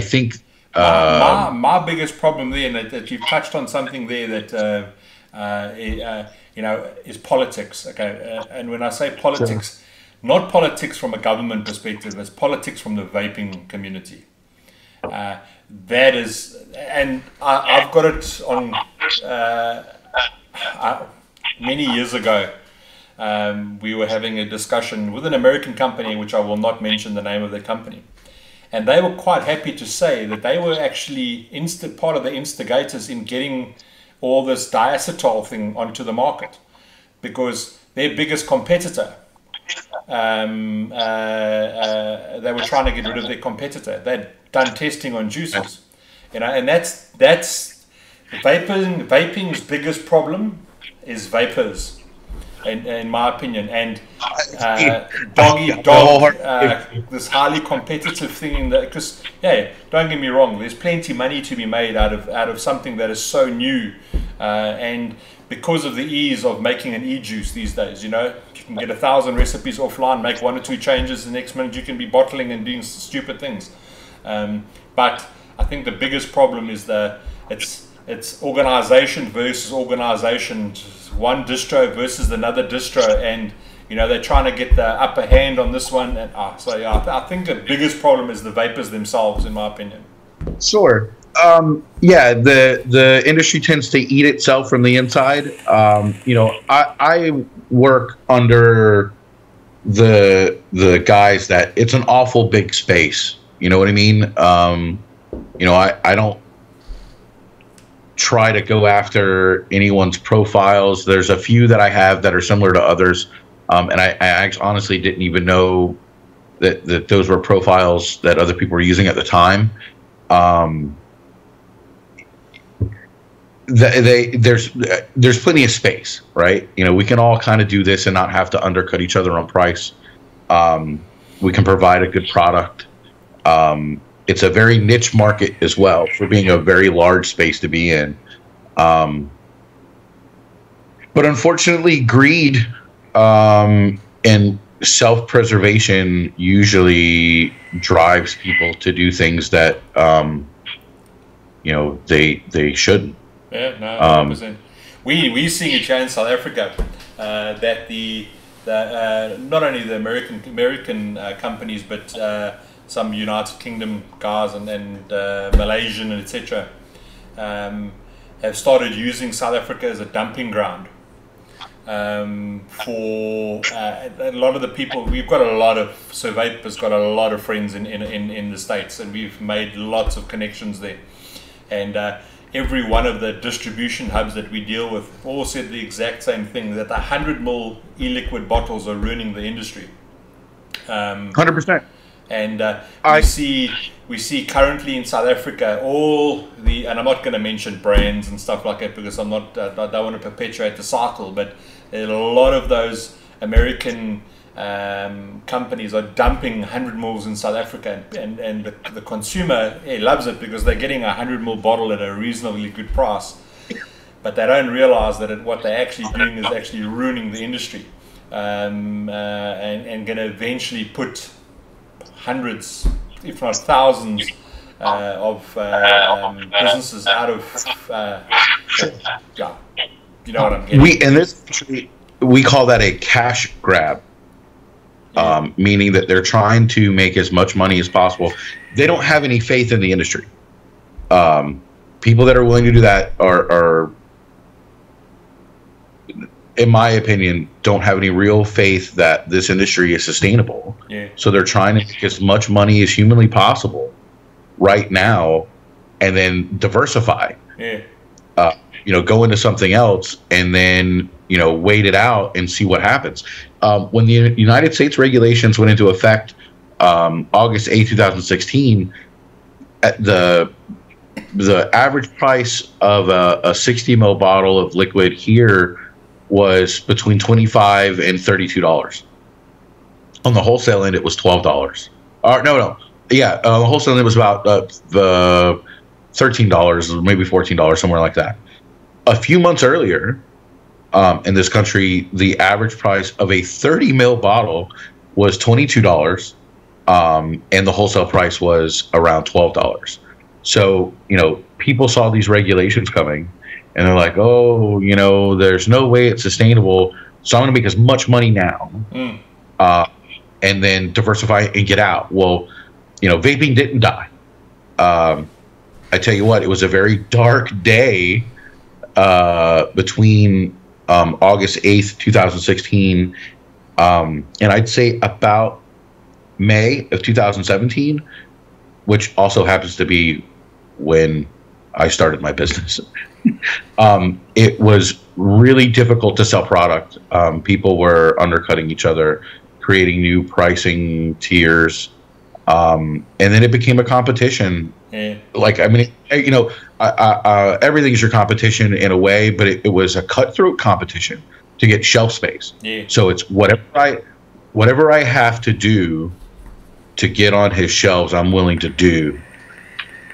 think my biggest problem there, and that you've touched on something there that is politics. Okay, and when I say politics, sure, not politics from a government perspective, it's politics from the vaping community. That is, and I've got it on many years ago. We were having a discussion with an American company, which I will not mention the name of the company. And they were quite happy to say that they were actually part of the instigators in getting all this diacetyl thing onto the market, because their biggest competitor, they were trying to get rid of their competitor. They'd done testing on juices, and that's vaping's biggest problem is vapors. In my opinion, and this highly competitive thing in the, because don't get me wrong, there's plenty money to be made out of something that is so new, and because of the ease of making an e-juice these days, you can get 1,000 recipes offline, make 1 or 2 changes, the next minute you can be bottling and doing stupid things. But I think the biggest problem is it's organization versus organization, one distro versus another distro, and they're trying to get the upper hand on this one. And I think the biggest problem is the vapors themselves, in my opinion. Sure. The industry tends to eat itself from the inside. I work under the guys that it's an awful big space. You know what I mean? I don't try to go after anyone's profiles. There's a few that I have that are similar to others, and I honestly didn't even know that those were profiles that other people were using at the time. there's plenty of space, right? You know, we can all kind of do this and not have to undercut each other on price. We can provide a good product. It's a very niche market as well for being a very large space to be in. But unfortunately, greed and self-preservation usually drives people to do things that you know, they shouldn't. Yeah, no, 100%. We're seeing a change in South Africa that the not only the American companies, but some United Kingdom guys and Malaysian and etc. Have started using South Africa as a dumping ground for a lot of the people. We've got a lot of, so Vape has got a lot of friends in the States, and we've made lots of connections there. And every one of the distribution hubs that we deal with all said the exact same thing, that the 100ml e-liquid bottles are ruining the industry. 100%. And we see currently in South Africa all the, and I'm not going to mention brands and stuff like that because I don't want to perpetuate the cycle, but a lot of those American companies are dumping 100 mils in South Africa, and the consumer loves it because they're getting a 100 ml bottle at a reasonably good price, but they don't realize that what they're actually doing is actually ruining the industry, and going to eventually put hundreds, if not thousands, of businesses out of yeah, you know what I'm getting. We call that a cash grab. Meaning that they're trying to make as much money as possible. They don't have any faith in the industry. People that are willing to do that are, in my opinion, don't have any real faith that this industry is sustainable. Yeah. So they're trying to make as much money as humanly possible right now, and then diversify. Yeah. You know, go into something else, and then, you know, wait it out and see what happens. When the United States regulations went into effect August 8, 2016, at the average price of a 60 ml bottle of liquid here was between $25 and $32. On the wholesale end, it was $12. Yeah, on the wholesale end, it was about $13 or maybe $14, somewhere like that. A few months earlier, in this country, the average price of a 30 ml bottle was $22, and the wholesale price was around $12. So, you know, people saw these regulations coming, and they're like, oh, you know, there's no way it's sustainable, so I'm going to make as much money now, and then diversify and get out. Well, you know, vaping didn't die. I tell you what, it was a very dark day between August 8th, 2016, and I'd say about May of 2017, which also happens to be when I started my business. It was really difficult to sell product. People were undercutting each other, creating new pricing tiers, and then it became a competition. Like, I mean, you know, everything is your competition in a way, but it was a cutthroat competition to get shelf space. Yeah. So it's whatever I have to do to get on his shelves, I'm willing to do.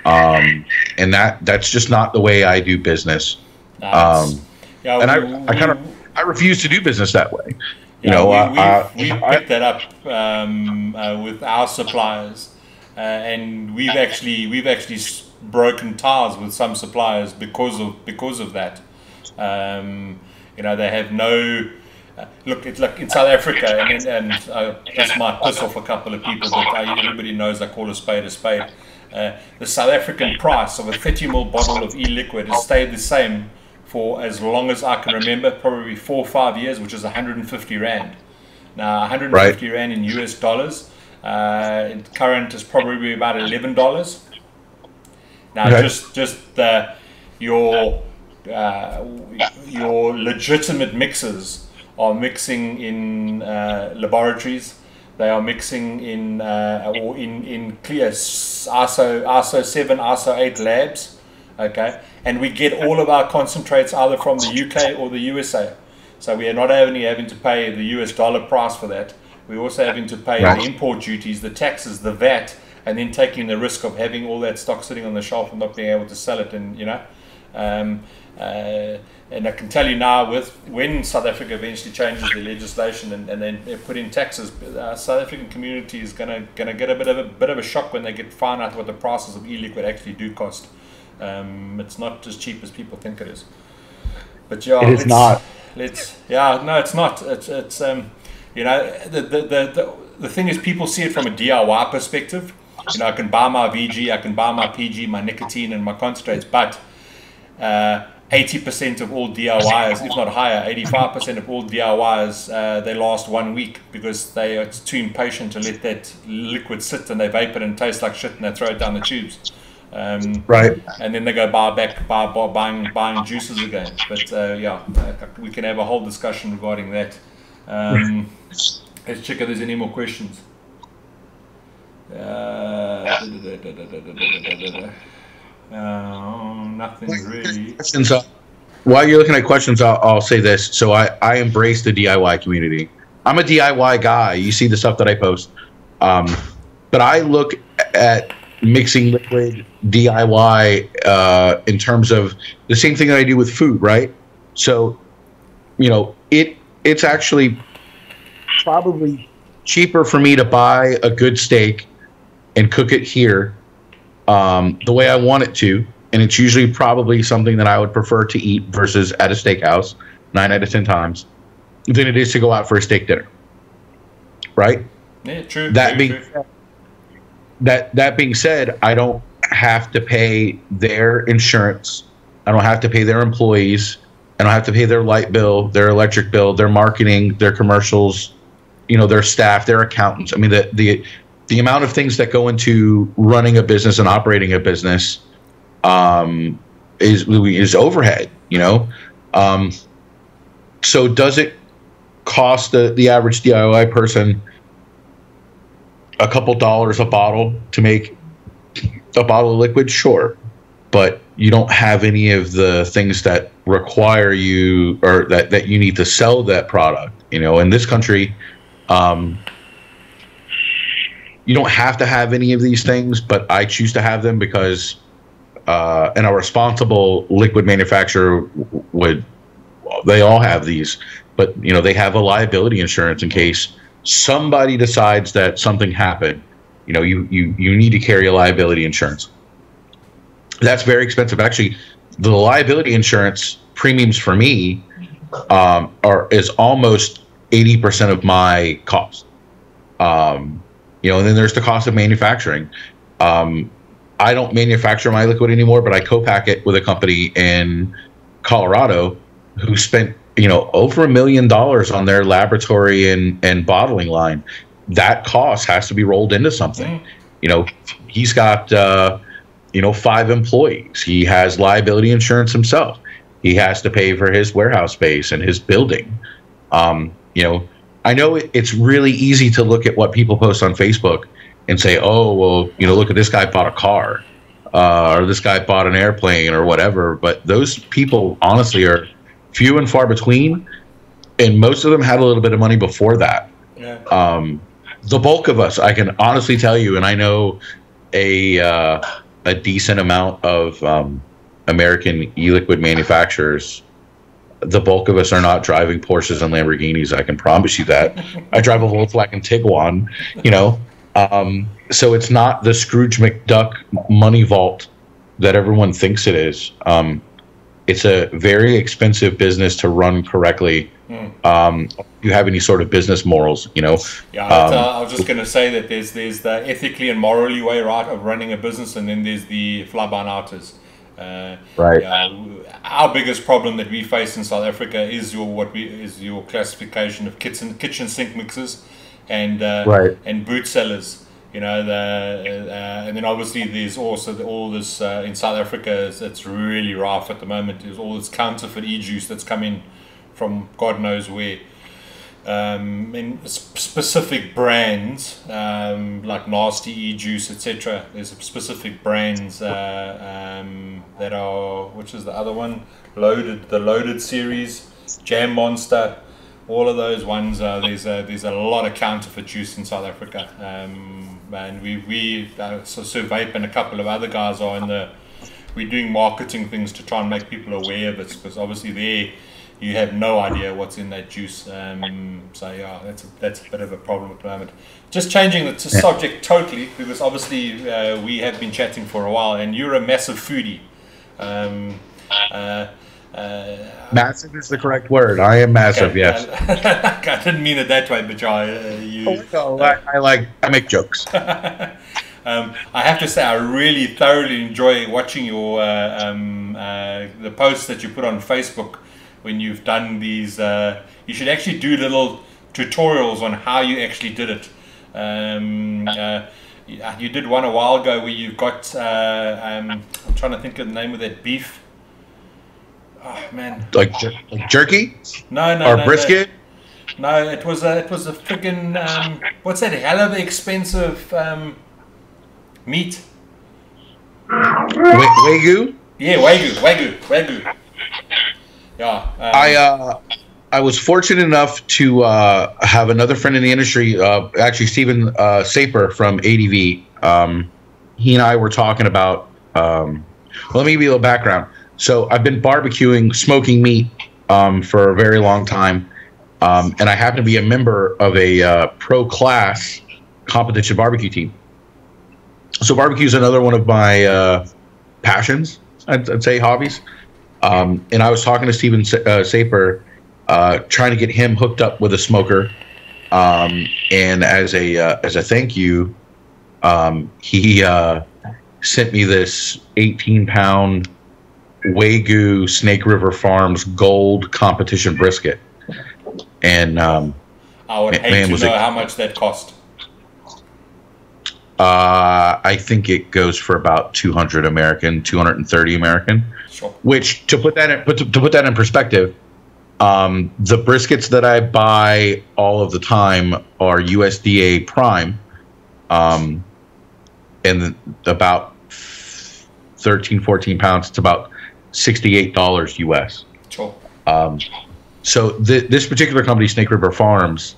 And that's just not the way I do business. And I refuse to do business that way. We picked that up with our suppliers. And we've actually broken ties with some suppliers because of that. You know, they have no look. It's like in South Africa, and this might piss off a couple of people, but everybody knows I call a spade a spade. The South African price of a 30 ml bottle of e-liquid has stayed the same for as long as I can remember, probably 4 or 5 years, which is 150 rand. Now, 150 rand in US dollars. Current is probably about $11. Now, okay. just your legitimate mixers are mixing in laboratories. They are mixing in clear ISO 7, ISO 8 labs Okay, and we get all of our concentrates either from the UK or the USA. So we are not only having to pay the US dollar price for that, we're also having to pay the import duties, the taxes, the VAT, and then taking the risk of having all that stock sitting on the shelf and not being able to sell it. And and I can tell you now, when South Africa eventually changes the legislation and then they put in taxes, the South African community is gonna get a bit of a shock when they find out what the prices of e-liquid actually do cost. It's not as cheap as people think it is. But yeah, it is not. It's not. It's the thing is, people see it from a DIY perspective. I can buy my VG, I can buy my PG, my nicotine and my concentrates, but 80% of all DIYs, if not higher, 85% of all DIYs, they last 1 week because they are too impatient to let that liquid sit, and they vape it and taste like shit, and they throw it down the tubes. Right. And then they go buying juices again. But we can have a whole discussion regarding that. Let's check if there's any more questions. Nothing really. While you're looking at questions, I'll say this. So I embrace the DIY community. I'm a DIY guy. You see the stuff that I post. But I look at mixing liquid DIY in terms of the same thing that I do with food, right? So, it's actually probably cheaper for me to buy a good steak and cook it here the way I want it to, and it's usually probably something that I would prefer to eat versus at a steakhouse 9 out of 10 times than it is to go out for a steak dinner, right? Yeah, true. That being said, I don't have to pay their insurance. I don't have to pay their employees. I don't have to pay their light bill, their electric bill, their marketing, their commercials, their staff, their accountants. I mean, the amount of things that go into running a business and operating a business is overhead, So does it cost the average DIY person a couple dollars a bottle to make a bottle of liquid? Sure. But you don't have any of the things that require you, or that you need to sell that product. In this country, you don't have to have any of these things, but I choose to have them because and a responsible liquid manufacturer they all have these, but they have a liability insurance in case somebody decides that something happened. You need to carry a liability insurance. That's very expensive. Actually, the liability insurance premiums for me is almost 80% of my cost. And then there's the cost of manufacturing. I don't manufacture my liquid anymore, but I co-pack it with a company in Colorado who spent over $1 million on their laboratory and bottling line. That cost has to be rolled into something. He's got 5 employees. He has liability insurance himself. He has to pay for his warehouse space and his building. I know it's really easy to look at what people post on Facebook and say, oh, well, look at this guy bought a car, or this guy bought an airplane or whatever. But those people honestly are few and far between, and most of them had a little bit of money before that. Yeah. The bulk of us, I can honestly tell you, and I know a decent amount of American e-liquid manufacturers, the bulk of us are not driving Porsches and Lamborghinis. I can promise you that. I drive a Volkswagen Tiguan, so it's not the Scrooge McDuck money vault that everyone thinks it is. It's a very expensive business to run correctly. You have any sort of business morals, Yeah, I was just going to say that there's the ethically and morally way of running a business, and then there's the fly-by-nighters. Right. Our biggest problem that we face in South Africa is your classification of kitchen sink mixers and boot sellers. And then obviously there's also all this in South Africa. It's really rough at the moment. There's all this counterfeit e-juice that's coming from God knows where. in specific brands like Nasty E-Juice, etc. There's specific brands that are, which is the other one, the Loaded series, Jam Monster, all of those ones. There's a lot of counterfeit juice in South Africa, and we so Vape and a couple of other guys are we're doing marketing things to try and make people aware of it, because obviously there you have no idea what's in that juice. So yeah, that's a bit of a problem at the moment. Just changing the subject totally, because obviously we have been chatting for a while, and you're a massive foodie. Massive is the correct word. I am massive. Okay, yes. I didn't mean it that way, but I make jokes. I have to say, I really thoroughly enjoy watching your the posts that you put on Facebook when you've done these. You should actually do little tutorials on how you actually did it. You did one a while ago where you've got. I'm trying to think of the name of that beef. Oh man! Like jerky? No, or brisket? No, it was a friggin' what's that? Hell of expensive meat. Wagyu? Yeah, Wagyu. Yeah. I was fortunate enough to have another friend in the industry, actually Steven Saper from ADV. He and I were talking about. Well, let me give you a little background. So I've been barbecuing, smoking meat for a very long time, and I happen to be a member of a pro class competition barbecue team. So barbecue is another one of my passions, I'd say hobbies. And I was talking to Steven Saper, trying to get him hooked up with a smoker. And as a thank you, he sent me this 18-pound Wagyu Snake River Farms Gold competition brisket. And I would hate to know how much that cost. I think it goes for about 230 American. Sure. Which, to put that in perspective, the briskets that I buy all of the time are USDA prime, and about 13-14 pounds. It's about $68 US. Sure. So this particular company, Snake River Farms,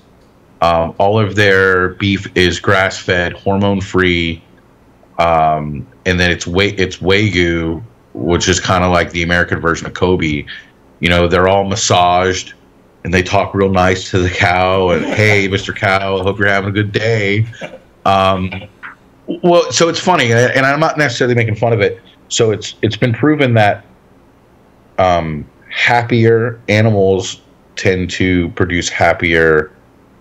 all of their beef is grass-fed, hormone-free, and then it's Wagyu, which is kind of like the American version of Kobe. You know, they're all massaged, and they talk real nice to the cow. And hey, Mr. Cow, I hope you're having a good day. Well, so it's funny, and I'm not necessarily making fun of it. So it's been proven that happier animals tend to produce happier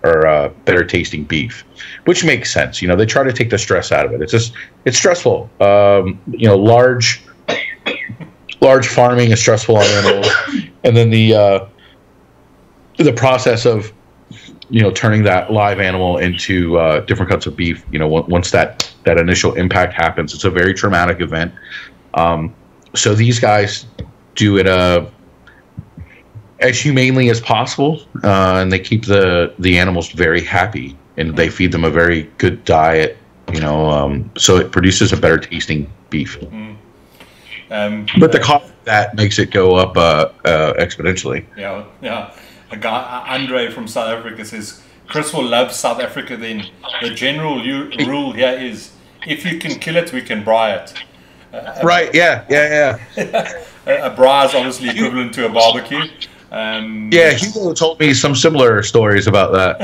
or better tasting beef, which makes sense. You know, they try to take the stress out of it. It's stressful. You know, large farming is stressful on animals, and then the process of, you know, turning that live animal into different cuts of beef. You know, once that initial impact happens, it's a very traumatic event. So these guys do it as humanely as possible, and they keep the animals very happy, and they feed them a very good diet. You know, so it produces a better tasting beef. But the cost of that makes it go up exponentially. Yeah. A guy, Andre from South Africa, says Chris will love South Africa. Then the general rule here is, if you can kill it, we can braai it. Right? Yeah. A braai is obviously equivalent to a barbecue. Yeah, Hugo told me some similar stories about that.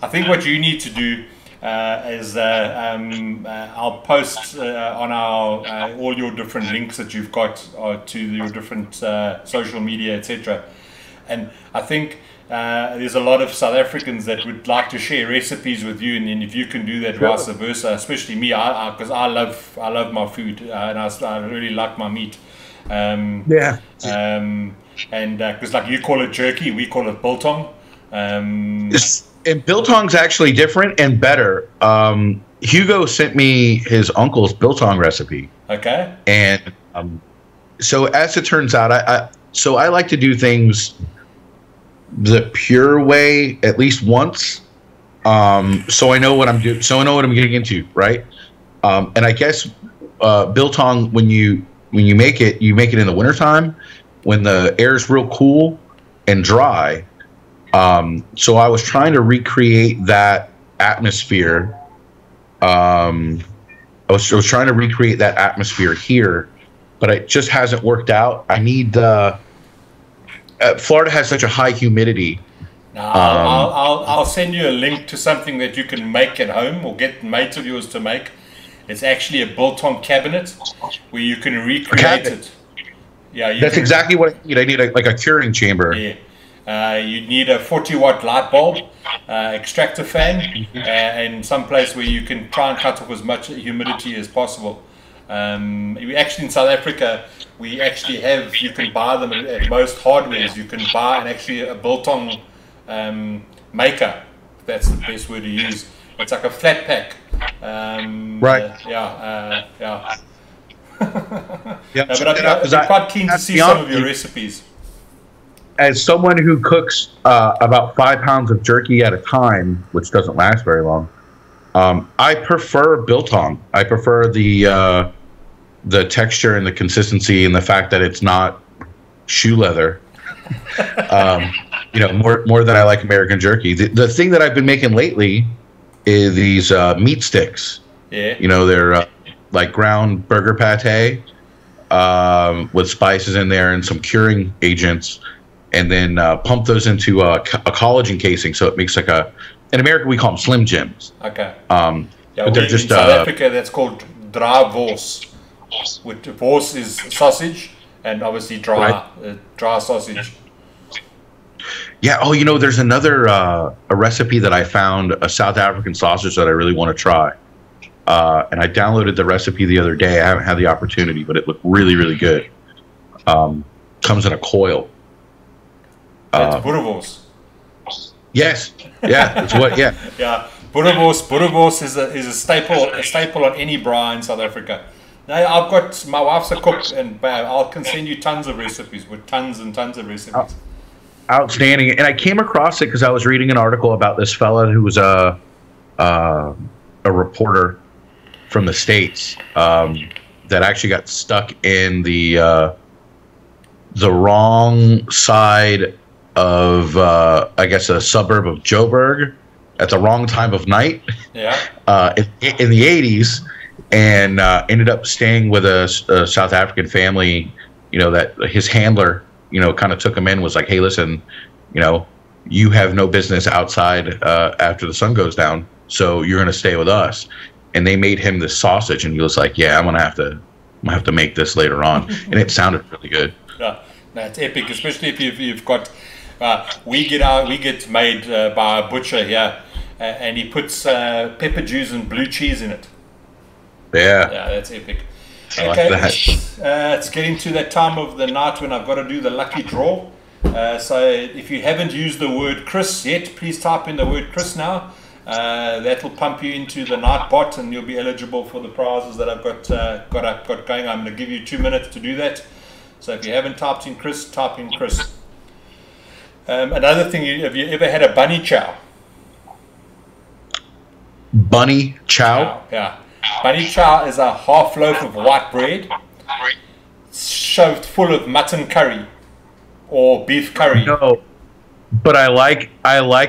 I think what you need to do is I'll post on our all your different links that you've got to your different social media, etc. And I think there's a lot of South Africans that would like to share recipes with you, and then if you can do that, vice versa. Especially me, because I love my food, and I really like my meat. And because like you call it jerky, we call it biltong. And biltong's actually different and better. Hugo sent me his uncle's biltong recipe. Okay. And so as it turns out, I like to do things the pure way at least once, so I know what I'm doing. So I know what I'm getting into, right? And I guess biltong, when you make it in the wintertime when the air is real cool and dry. So I was trying to recreate that atmosphere. I was trying to recreate that atmosphere here, but it just hasn't worked out. I need Florida has such a high humidity. Now, I'll send you a link to something that you can make at home or get mates of yours to make. It's actually a biltong cabinet where you can recreate it. Yeah, that's exactly what I need. I need like a curing chamber. Yeah, you need a 40-watt light bulb, extractor fan, and some place where you can try and cut off as much humidity as possible. We actually in South Africa, we actually have, you can buy them at most hardwares. You can buy a biltong maker. That's the best word to use. It's like a flat pack. Right. Yeah. Yeah. But I'm quite keen to see some of your recipes. As someone who cooks about 5 pounds of jerky at a time, which doesn't last very long, I prefer biltong. I prefer the texture and the consistency and the fact that it's not shoe leather. More than I like American jerky. The thing that I've been making lately is these meat sticks. Yeah. They're like ground burger pate with spices in there and some curing agents, and then pump those into a collagen casing, so it makes like in America we call them Slim Jims. Okay. But they're just in South Africa that's called dry wors. With wors is sausage, and obviously dry sausage. Yeah. Oh, there's another a recipe that I found, a South African sausage that I really want to try. And I downloaded the recipe the other day. I haven't had the opportunity, but it looked really, really good. Comes in a coil. That's boerewors. Yes. Yeah. It's what. Yeah. Yeah. Boerewors is a staple on any braai in South Africa. Now I've got my wife's a cook, and I can send you tons of recipes with tons and tons of recipes. Outstanding. And I came across it because I was reading an article about this fella who was a reporter from the States that actually got stuck in the wrong side of I guess a suburb of Joburg at the wrong time of night. Yeah. In the 80s, and ended up staying with a South African family. That his handler kind of took him in, was like, hey, listen, you have no business outside after the sun goes down, so you're going to stay with us. And they made him this sausage, and he was like, yeah, I'm going to have to make this later on. And it sounded really good. Yeah, that's epic, especially if you've got, we get made by a butcher here, and he puts pepper juice and blue cheese in it. Yeah, that's epic. Okay, it's getting to that time of the night when I've got to do the lucky draw. So if you haven't used the word Chris yet, please type in the word Chris now. That will pump you into the night bot, and you'll be eligible for the prizes that I've got going. I'm going to give you 2 minutes to do that. So if you haven't typed in Chris, type in Chris. Another thing, have you ever had a bunny chow? Bunny chow? Yeah. Bunny chow is a half loaf of white bread shoved full of mutton curry or beef curry. No, but I like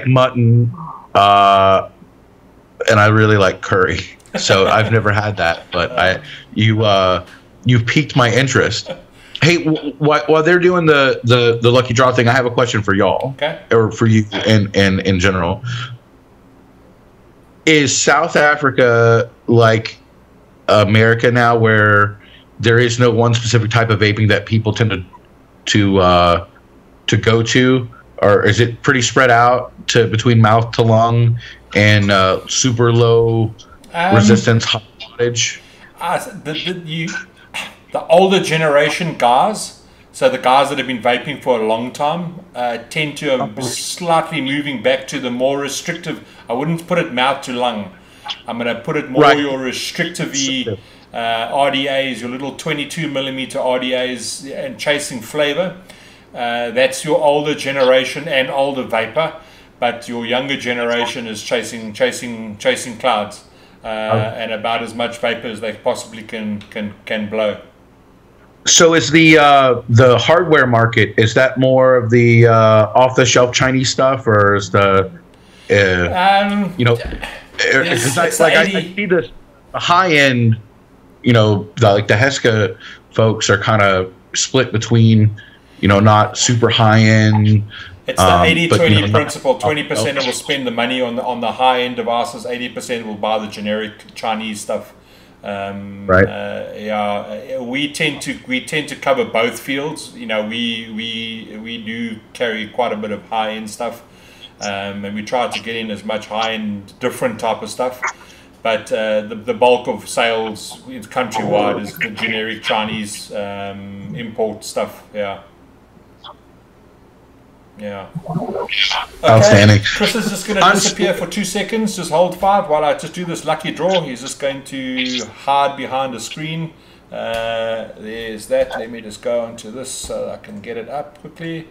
mutton, and I really like curry. So I've never had that, but you've piqued my interest. Hey, while they're doing the lucky draw thing, I have a question for y'all. Okay. Or for you and in general. Is South Africa like America now, where there is no one specific type of vaping that people tend to go to, or is it pretty spread out between mouth to lung and super low resistance high wattage? The older generation guys, so the guys that have been vaping for a long time, tend to slightly moving back to the more restrictive. I wouldn't put it mouth to lung. I'm going to put it more your restrictive RDAs, your little 22 millimeter RDAs, and chasing flavor. That's your older generation and older vapor, but your younger generation is chasing clouds, and about as much vapor as they possibly can blow. So is the hardware market, is that more of the off the shelf Chinese stuff, or is the you know, I see this high end, you know, like the Heska folks are kind of split between, you know, not super high end. It's the 80-20 principle. 20% will spend the money on the high end devices. 80% will buy the generic Chinese stuff. Right. Yeah, we tend to cover both fields. You know, we do carry quite a bit of high end stuff, and we try to get in as much high end different type of stuff. But the bulk of sales countrywide is the generic Chinese import stuff. Yeah. Yeah. Okay. Outstanding. Chris is just going to disappear for 2 seconds. Just hold 5 while I just do this lucky draw. He's just going to hide behind the screen. There's that. Let me just go onto this so I can get it up quickly.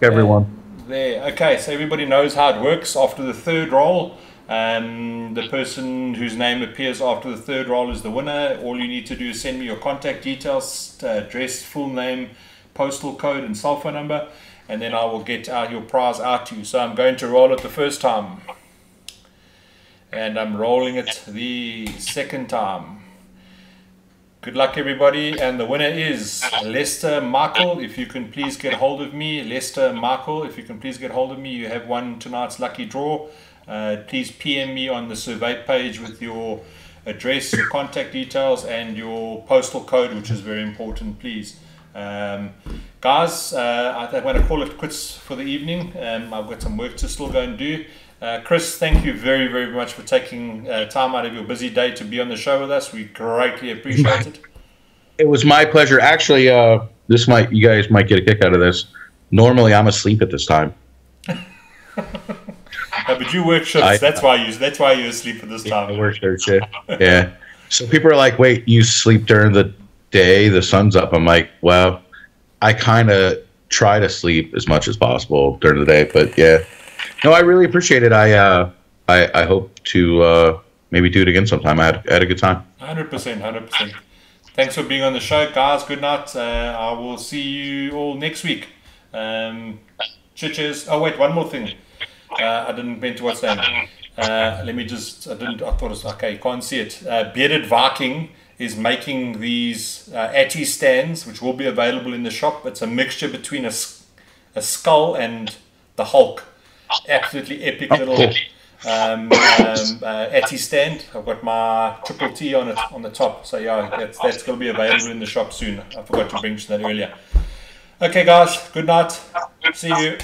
Everyone. There. Okay, so everybody knows how it works. After the third roll, the person whose name appears after the third roll is the winner. All you need to do is send me your contact details, address, full name, postal code, and cell phone number, and then I will get your prize out to you. So I'm going to roll it the first time, and I'm rolling it the second time. Good luck, everybody, and the winner is Lester Michael. If you can please get hold of me, Lester Michael, if you can please get hold of me, you have won tonight's lucky draw. Please PM me on the survey page with your address, your contact details, and your postal code, which is very important, please. Guys, I'm going to call it quits for the evening. I've got some work to still go and do. Chris, thank you very, very much for taking time out of your busy day to be on the show with us. We greatly appreciate it. It was my pleasure. Actually, you guys might get a kick out of this. Normally, I'm asleep at this time. But you work shifts. That's why you're asleep at this time. I work third shift. Yeah. So people are like, "Wait, you sleep during the day? The sun's up." I'm like, "Well, I kind of try to sleep as much as possible during the day, but yeah." No, I really appreciate it. I hope to maybe do it again sometime. I had a good time. 100%. Thanks for being on the show, guys. Good night. I will see you all next week. Cheers. Oh wait, one more thing. I didn't mean to what's name. Let me just. I thought it was okay. You can't see it. Bearded Viking is making these Atty stands, which will be available in the shop. It's a mixture between a skull and the Hulk. Absolutely epic little Atty stand. I've got my triple T on it on the top. So yeah, that's going to be available in the shop soon. I forgot to mention that earlier. Okay, guys. Good night. See you.